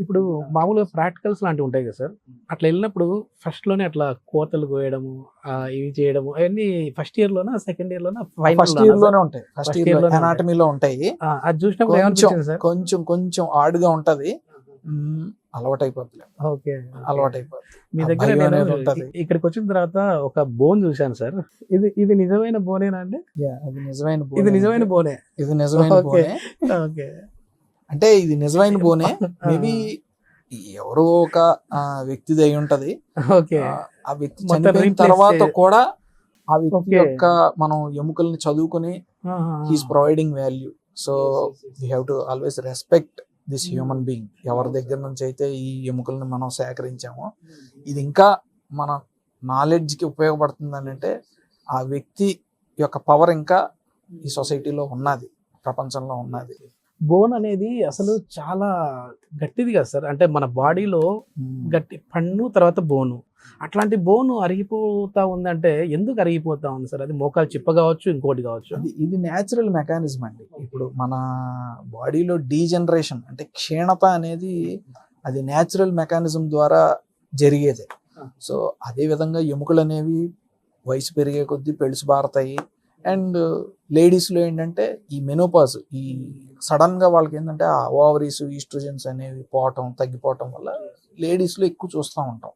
ఇప్పుడు మామూలుగా ప్రాక్టికల్స్ లాంటివి ఉంటాయి కదా సార్, అట్లా వెళ్ళినప్పుడు ఫస్ట్ లోనే అట్లా కోతలు కోయడము, ఇవి చేయడము అవన్నీ ఫస్ట్ ఇయర్ లోనా, సెకండ్ ఇయర్ లోనా? ఫస్ట్ ఇయర్ లోనే ఉంటాయి. ఫస్ట్ ఇయర్ లో అనాటమీలో ఉంటాయి. అది చూసినప్పుడు కొంచెం హార్డ్గా ఉంటది. అలవాటైపోతుంది. ఓకే, అలవాటైపోతుంది. మీ దగ్గర ఇక్కడికి వచ్చిన తర్వాత ఒక బోన్ చూశాను సార్. ఇది నిజమైన బోనేనా అండి? అది నిజమైన బోన్. ఇది నిజమైన బోనే. ఇది నిజమైన బోనే. ఓకే. అంటే ఇది నిజమైన బోనే. మేబీ ఎవరో ఒక వ్యక్తిది అయి ఉంటది. ఓకే. ఆ వ్యక్తి చనిపోయిన తర్వాత కూడా ఆ వ్యక్తి యొక్క మనం ఎముకల్ని చదువుకుని he's providing value. So we have to always respect this human being. ఎవరి దగ్గర నుంచి అయితే ఈ ఎముకల్ని మనం సేకరించామో ఇది ఇంకా మన నాలెడ్జ్కి ఉపయోగపడుతుంది అని అంటే ఆ వ్యక్తి యొక్క పవర్ ఇంకా ఈ సొసైటీలో ఉన్నది, ప్రపంచంలో ఉన్నది. బోన్ అనేది అసలు చాలా గట్టిది కదా సార్. అంటే మన బాడీలో గట్టి పన్ను తర్వాత బోను, అట్లాంటి బోను అరిగిపోతా ఉందంటే ఎందుకు అరిగిపోతా ఉంది సార్? అది మోకాలు చిప్ప కావచ్చు, ఇంకోటి కావచ్చు. ఇది న్యాచురల్ మెకానిజం అండి. ఇప్పుడు మన బాడీలో డీజనరేషన్ అంటే క్షీణత అనేది అది న్యాచురల్ మెకానిజం ద్వారా జరిగేదే. సో అదే విధంగా ఎముకలు అనేవి వయసు పెరిగే కొద్దీ పెళుసు బారతాయి. అండ్ లేడీస్లో ఏంటంటే ఈ మెనోపాజ్, ఈ సడన్ గా వాళ్ళకి ఏంటంటే ఆ ఓవరీస్, ఈస్ట్రోజన్స్ అనేవి తగ్గిపోవటం వల్ల లేడీస్లో ఎక్కువ చూస్తూ ఉంటాం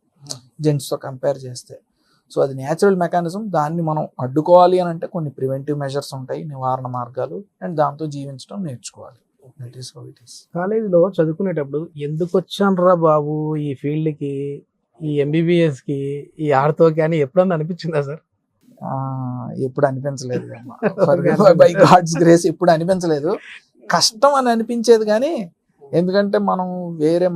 జెంట్స్తో కంపేర్ చేస్తే. సో అది న్యాచురల్ మెకానిజం. దాన్ని మనం అడ్డుకోవాలి అని అంటే కొన్ని ప్రివెంటివ్ మెజర్స్ ఉంటాయి, నివారణ మార్గాలు, అండ్ దాంతో జీవించడం నేర్చుకోవాలి. That is how it is. కాలేజీలో చదువుకునేటప్పుడు ఎందుకు వచ్చానురా బాబు ఈ ఫీల్డ్కి, ఈ ఎంబీబీఎస్కి, ఈ ఆర్థోకి అని ఎప్పుడన్నా అనిపించిందా సార్? ఎప్పుడు అనిపించలేదు. బై గాడ్స్ గ్రేస్ ఎప్పుడు అనిపించలేదు. కష్టం అని అనిపించేది కానీ, ఎందుకంటే మనం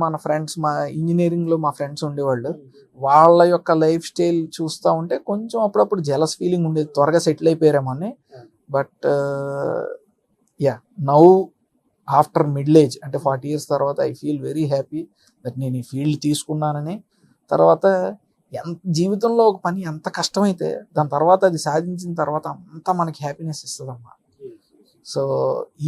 మన ఫ్రెండ్స్, మా ఇంజనీరింగ్ లో మా ఫ్రెండ్స్ ఉండేవాళ్ళు, వాళ్ళ యొక్క లైఫ్ స్టైల్ చూస్తూ ఉంటే కొంచెం అప్పుడప్పుడు జెలస్ ఫీలింగ్ ఉండేది, త్వరగా సెటిల్ అయిపోయారేమో అని. But now after middle age అంటే 40 years తర్వాత I feel very happy that నేను ఈ ఫీల్డ్ తీసుకున్నానని. తర్వాత జీవితంలో ఒక పని ఎంత కష్టమైతే దాని తర్వాత అది సాధించిన తర్వాత అంతా మనకి హ్యాపీనెస్ ఇస్తుందమ్మా. సో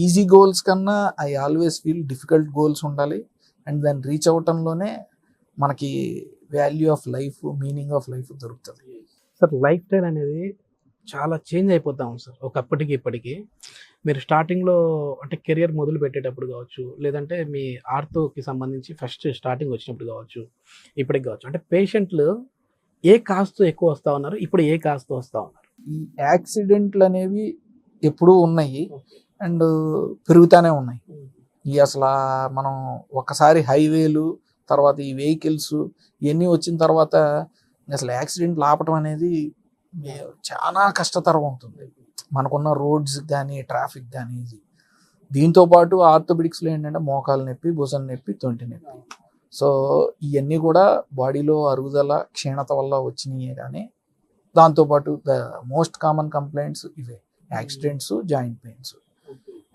ఈజీ గోల్స్ కన్నా I always feel difficult goals ఉండాలి. అండ్ దాన్ని రీచ్ అవటంలోనే మనకి value of life, meaning of life దొరుకుతుంది. సార్ లైఫ్ స్టైల్ అనేది చాలా చేంజ్ అయిపోతాం సార్ ఒకప్పటికి ఇప్పటికి. మీరు స్టార్టింగ్లో అంటే కెరియర్ మొదలు పెట్టేటప్పుడు కావచ్చు, లేదంటే మీ ఆర్థోకి సంబంధించి ఫస్ట్ స్టార్టింగ్ వచ్చినప్పుడు కావచ్చు, ఇప్పటికి కావచ్చు, అంటే పేషెంట్లు ఏ కాస్తో ఎక్కువ వస్తూ ఉన్నారు, ఇప్పుడు ఏ కాస్తో వస్తూ ఉన్నారు? ఈ యాక్సిడెంట్లు అనేవి ఎప్పుడూ ఉన్నాయి అండ్ పెరుగుతూనే ఉన్నాయి. ఈ అసలు మనం ఒకసారి హైవేలు, తర్వాత ఈ వెహికల్స్ ఇవన్నీ వచ్చిన తర్వాత అసలు యాక్సిడెంట్లు ఆపటం అనేది చాలా కష్టతరం అవుతుంది. మనకున్న రోడ్స్ కానీ ట్రాఫిక్ కానీ ఇది. దీంతో పాటు ఆర్థోపెడిక్స్లో ఏంటంటే మోకాలు నొప్పి, భుజం నొప్పి, తొంటి నొప్పి. సో ఇవన్నీ కూడా బాడీలో అరుగుదల క్షీణత వల్ల వచ్చినాయి. కానీ దాంతోపాటు ద మోస్ట్ కామన్ కంప్లైంట్స్ ఇవే, యాక్సిడెంట్స్, జాయింట్ పెయిన్స్.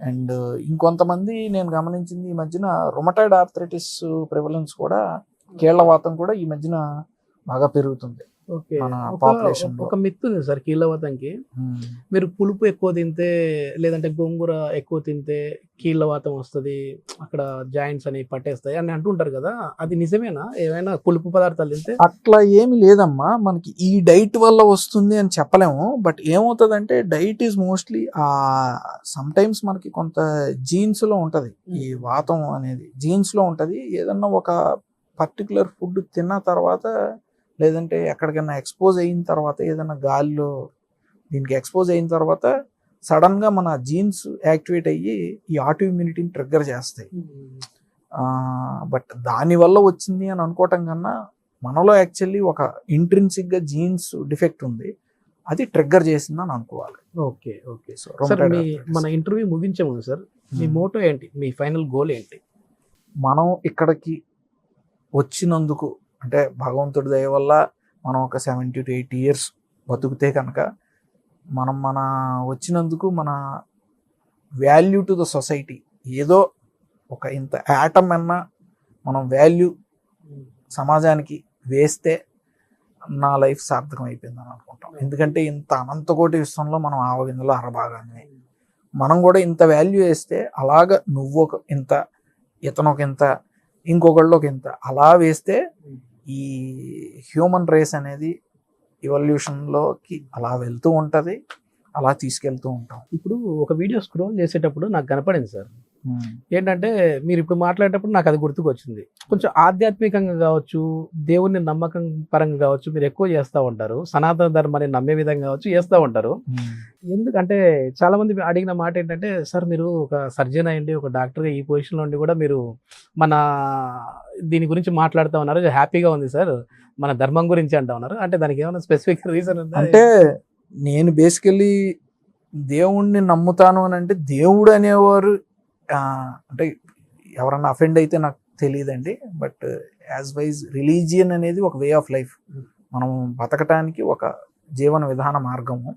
అండ్ ఇంకొంతమంది నేను గమనించింది ఈ మధ్యన రొమటాయిడ్ ఆర్థరైటిస్ ప్రివలెన్స్ కూడా, కీళ్లవాతం కూడా ఈ మధ్యన బాగా పెరుగుతుంది ఓకే. మన పాపులేషన్. ఒక మిత్ ఉంది సార్ కీళ్ళవాతంకి. మీరు పులుపు ఎక్కువ తింటే లేదంటే గోంగూర ఎక్కువ తింటే కీళ్ళవాతం వస్తుంది, అక్కడ జాయింట్స్ అని పట్టేస్తాయి అని అంటుంటారు కదా, అది నిజమేనా? ఏమైనా పులుపు పదార్థాలు తింటే? అట్లా ఏమి లేదమ్మా, మనకి ఈ డైట్ వల్ల వస్తుంది అని చెప్పలేము. బట్ ఏమవుతుందంటే diet is mostly some times మనకి కొంత జీన్స్ లో ఉంటది. ఈ వాతం అనేది జీన్స్ లో ఉంటది. ఏదన్నా ఒక పర్టికులర్ ఫుడ్ తిన్న తర్వాత లేదంటే ఎక్కడికైనా ఎక్స్పోజ్ అయిన తర్వాత, ఏదైనా గాలిలో దీనికి ఎక్స్పోజ్ అయిన తర్వాత సడన్గా మన జీన్స్ యాక్టివేట్ అయ్యి ఈ ఆటో ఇమ్యూనిటీని ట్రిగ్గర్ చేస్తాయి. బట్ దానివల్ల వచ్చింది అని అనుకోవటం కన్నా మనలో యాక్చువల్లీ ఒక ఇంట్రిన్సిక్గా జీన్స్ డిఫెక్ట్ ఉంది, అది ట్రిగ్గర్ చేసిందని అనుకోవాలి. Okay okay. సార్ మన ఇంటర్వ్యూ ముగించే ముందు సార్ మీ మోటో ఏంటి, మీ ఫైనల్ గోల్ ఏంటి? మనం ఇక్కడికి వచ్చినందుకు అంటే భగవంతుడి దయ వల్ల మనం ఒక 70 to 80 years బతుకుతే కనుక మన వచ్చినందుకు మన వాల్యూ టు ద సొసైటీ ఏదో ఒక ఇంత యాటమ్ అన్నా మనం వాల్యూ సమాజానికి వేస్తే నా లైఫ్ సార్థకం అయిపోయిందని అనుకుంటాం. ఎందుకంటే ఇంత అనంతకోటి విశ్వంలో మనం ఆవగింజలో అరభాగాన్ని మనం కూడా ఇంత వాల్యూ వేస్తే, అలాగ నువ్వు ఒక ఇంత, ఇతను ఒక ఇంత, ఇంకొకళ్ళు ఒక ఇంత, అలా వేస్తే ఈ హ్యూమన్ రేస్ అనేది ఎవల్యూషన్లోకి అలా వెళ్తూ ఉంటుంది, అలా తీసుకెళ్తూ ఉంటాం. ఇప్పుడు ఒక వీడియో స్క్రోల్ చేసేటప్పుడు నాకు కనపడింది సార్, ఏంటంటే మీరు ఇప్పుడు మాట్లాడేటప్పుడు నాకు అది గుర్తుకొచ్చింది. కొంచెం ఆధ్యాత్మికంగా కావచ్చు, దేవుని నమ్మకం పరంగా కావచ్చు, మీరు ఎక్కువ చేస్తూ ఉంటారు. సనాతన ధర్మాన్ని నమ్మే విధంగా కావచ్చు చేస్తూ ఉంటారు. ఎందుకంటే చాలా మంది అడిగిన మాట ఏంటంటే, సార్ మీరు ఒక సర్జన్ అయ్యండి, ఒక డాక్టర్గా ఈ పొజిషన్లో ఉండి కూడా మీరు మన దీని గురించి మాట్లాడుతూ ఉన్నారు, హ్యాపీగా ఉంది సార్, మన ధర్మం గురించి అంటూ ఉన్నారు. అంటే దానికి ఏమైనా స్పెసిఫిక్ రీజన్ ఉందా? అంటే నేను బేసికలీ దేవుణ్ణి నమ్ముతాను అని అంటే, దేవుడు అనేవారు అంటే ఎవరన్నా అఫెండ్ అయితే నాకు తెలియదండి. బట్ యాజ్ వైజ్ రిలీజియన్ అనేది ఒక వే ఆఫ్ లైఫ్, మనం బతకటానికి ఒక జీవన విధాన మార్గము.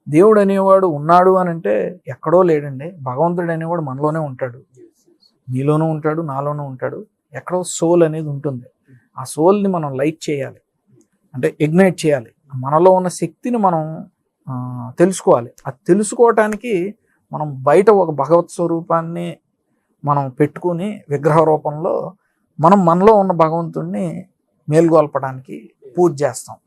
దేవుడు అనేవాడు ఉన్నాడు అని అంటే ఎక్కడో లేడండి. భగవంతుడు అనేవాడు మనలోనే ఉంటాడు, మీలోనూ ఉంటాడు, నాలోనూ ఉంటాడు. ఎక్కడో సోల్ అనేది ఉంటుంది. ఆ సోల్ని మనం లైట్ చేయాలి, అంటే ఇగ్నైట్ చేయాలి. మనలో ఉన్న శక్తిని మనం తెలుసుకోవాలి. అది తెలుసుకోవటానికి మనం బయట ఒక భగవత్ స్వరూపాన్ని మనం పెట్టుకుని విగ్రహ రూపంలో మనం మనలో ఉన్న భగవంతుడిని మేల్గొల్పడానికి పూజ చేస్తాం.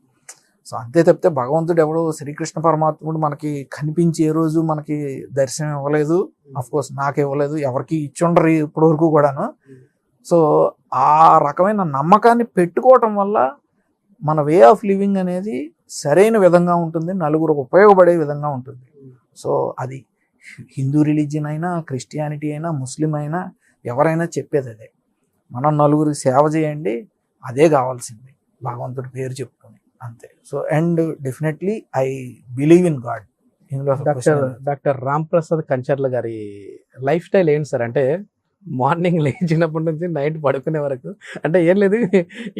సో అంతే తప్పితే భగవంతుడు ఎవడో శ్రీకృష్ణ పరమాత్ముడు మనకి కనిపించి ఏ రోజు మనకి దర్శనం ఇవ్వలేదు, అఫ్కోర్స్ నాకు ఇవ్వలేదు, ఎవరికి ఇచ్చుండరు ఇప్పటి వరకు కూడాను. సో ఆ రకమైన నమ్మకాన్ని పెట్టుకోవటం వల్ల మన వే ఆఫ్ లివింగ్ అనేది సరైన విధంగా ఉంటుంది, నలుగురికి ఉపయోగపడే విధంగా ఉంటుంది. సో అది హిందూ రిలీజియన్ అయినా, క్రిస్టియానిటీ అయినా, ముస్లిం అయినా, ఎవరైనా చెప్పేది అదే, మనం నలుగురికి సేవ చేయండి, అదే కావాల్సింది, భగవంతుడి పేరు చెప్పుకొని అంతే. So and definitely I believe in God. Doctor Ram Prasad Kancharla గారి లైఫ్ స్టైల్ ఏంటి సార్? అంటే మార్నింగ్ లేచినప్పటి నుంచి నైట్ పడుకునే వరకు, అంటే ఏం లేదు,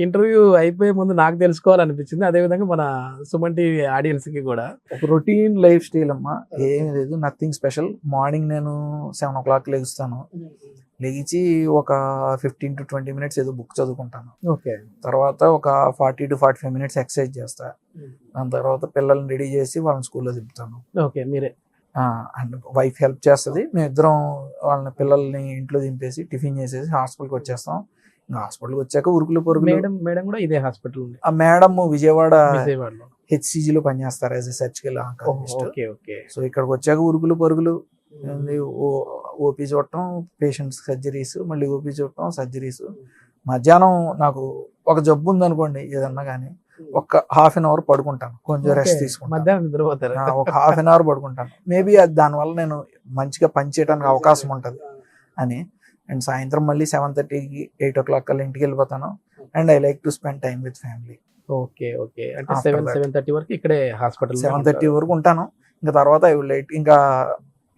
ఇంటర్వ్యూ అయిపోయే ముందు నాకు తెలుసుకోవాలనిపించింది, అదేవిధంగా మన సుమన్ టీవీ ఆడియన్స్కి కూడా. ఒక రొటీన్ లైఫ్ స్టైల్ అమ్మా, ఏమీ లేదు, నథింగ్ స్పెషల్. మార్నింగ్ నేను 7 o'clock లెగుస్తాను, లెగిచి ఒక 15 to 20 minutes ఏదో బుక్ చదువుకుంటాను. ఓకే. తర్వాత ఒక 40 to 45 minutes ఎక్సర్సైజ్ చేస్తా. దాని తర్వాత పిల్లల్ని రెడీ చేసి వాళ్ళని స్కూల్లో దింపుతాను. ఓకే. మీరే? అండ్ వైఫ్ హెల్ప్ చేస్తుంది. మేమిద్దరం వాళ్ళని పిల్లల్ని ఇంట్లో దింపేసి టిఫిన్ చేసేసి హాస్పిటల్కి వచ్చేస్తాం. ఇంకా హాస్పిటల్కి వచ్చాక ఉరుకులు పరుగులు. మేడం కూడా ఇదే హాస్పిటల్ ఉంది. ఆ మేడం విజయవాడలో HCGలో పనిచేస్తారు as a surgical oncologist. Okay. So ఇక్కడికి వచ్చాక ఉరుకులు పరుగులు, ఓపీ చూడటం, పేషెంట్స్ సర్జరీస్, మళ్ళీ ఓపీ చూడటం, సర్జరీస్. మధ్యాహ్నం నాకు ఒక జబ్బు ఉందనుకోండి ఏదన్నా కానీ, ఒక 1/2 hour పడుకుంటాను, కొంచెం రెస్ట్ తీసుకుంటాను. ఒక 1/2 hour పడుకుంటాను. మేబీ అది దానివల్ల నేను మంచిగా పని చేయడానికి అవకాశం ఉంటుంది అని. అండ్ సాయంత్రం మళ్ళీ 7:30కి 8 o'clock కల్లా ఇంటికి వెళ్ళిపోతాను. And I like to spend time with family. Okay. అంటే 7:30 వరకు ఇక్కడే హాస్పిటల్? 7:30 వరకు ఉంటాను. ఇంకా తర్వాత ఐ విల్ లైట్ ఇంకా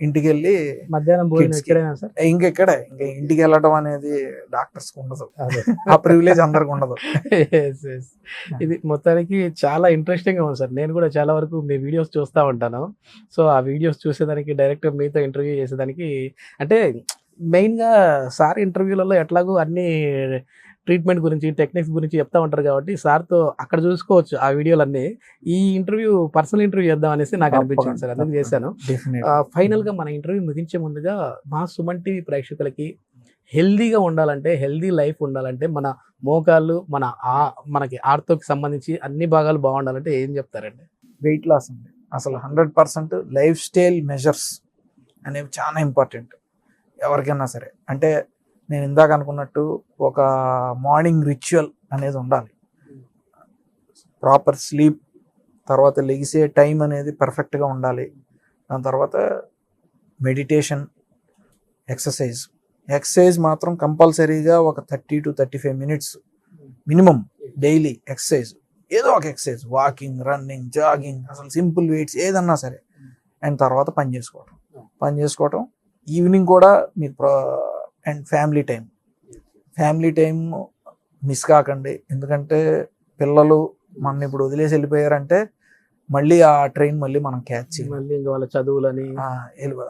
ఇంటికి వెళ్ళి మధ్యాహ్నం భోజనం Kids కి. ఎక్కడైనా సార్? ఇంకెక్కడే ఇంకా ఇంటికి వెళ్ళడం అనేది డాక్టర్స్ ఉండదు, అదే. ఆ ప్రివిలేజ్ అందరికి ఉండదు. Yes, yes. ఇది మొత్తానికి చాలా ఇంట్రెస్టింగ్ గా ఉంది సార్. నేను కూడా చాలా వరకు మీ వీడియోస్ చూస్తూ ఉంటాను. సో ఆ వీడియోస్ చూసేదానికి డైరెక్ట్ మీతో ఇంటర్వ్యూ చేసేదానికి అంటే మెయిన్గా సార్ ఇంటర్వ్యూలలో ఎట్లాగో అన్ని ట్రీట్మెంట్ గురించి టెక్నిక్స్ గురించి చెప్తా ఉంటారు కాబట్టి సార్తో అక్కడ చూసుకోవచ్చు ఆ వీడియోలన్నీ. ఈ ఇంటర్వ్యూ పర్సనల్ ఇంటర్వ్యూ చేద్దాం అనేసి నాకు అనిపించింది సార్, అందుకు చేశాను. ఫైనల్గా మన ఇంటర్వ్యూ ముగించే ముందుగా మా సుమన్ టీవీ ప్రేక్షకులకి హెల్దీగా ఉండాలంటే, హెల్దీ లైఫ్ ఉండాలంటే మన మోకాళ్ళు మనకి ఆర్థోకి సంబంధించి అన్ని భాగాలు బాగుండాలంటే ఏం చెప్తారండి? వెయిట్ లాస్ అండి అసలు 100% లైఫ్ స్టైల్ మెజర్స్ అనేవి చాలా ఇంపార్టెంట్ ఎవరికైనా సరే. అంటే నేను ఇందాక అనుకున్నట్టు ఒక మార్నింగ్ రిచువల్ అనేది ఉండాలి, ప్రాపర్ స్లీప్, తర్వాత లెగిసే టైం అనేది పర్ఫెక్ట్గా ఉండాలి, దాని తర్వాత మెడిటేషన్, ఎక్సర్సైజ్ మాత్రం కంపల్సరీగా ఒక 30 to 35 minutes minimum daily exercise, ఏదో ఒక ఎక్సర్సైజ్, వాకింగ్, రన్నింగ్, జాగింగ్, అసలు సింపుల్ వెయిట్స్ ఏదన్నా సరే. అండ్ తర్వాత పని చేసుకోవటం ఈవినింగ్ కూడా మీరు అండ్ ఫ్యామిలీ టైం మిస్ కాకండి. ఎందుకంటే పిల్లలు మన ఇప్పుడు వదిలేసి వెళ్ళిపోయారంటే మళ్ళీ ఆ ట్రైన్ మళ్ళీ మనం క్యాచ్ చేయాలి, మళ్ళీ ఇంకా వాళ్ళ చదువులని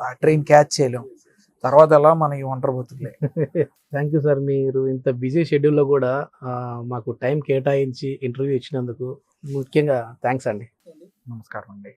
ఆ ట్రైన్ క్యాచ్ చేయలేం, తర్వాత ఎలా మనకి ఒంటరి బతుకులే. Thank you sir. మీరు ఇంత బిజీ షెడ్యూల్లో కూడా మాకు టైం కేటాయించి ఇంటర్వ్యూ ఇచ్చినందుకు ముఖ్యంగా థ్యాంక్స్ అండి. నమస్కారం అండి.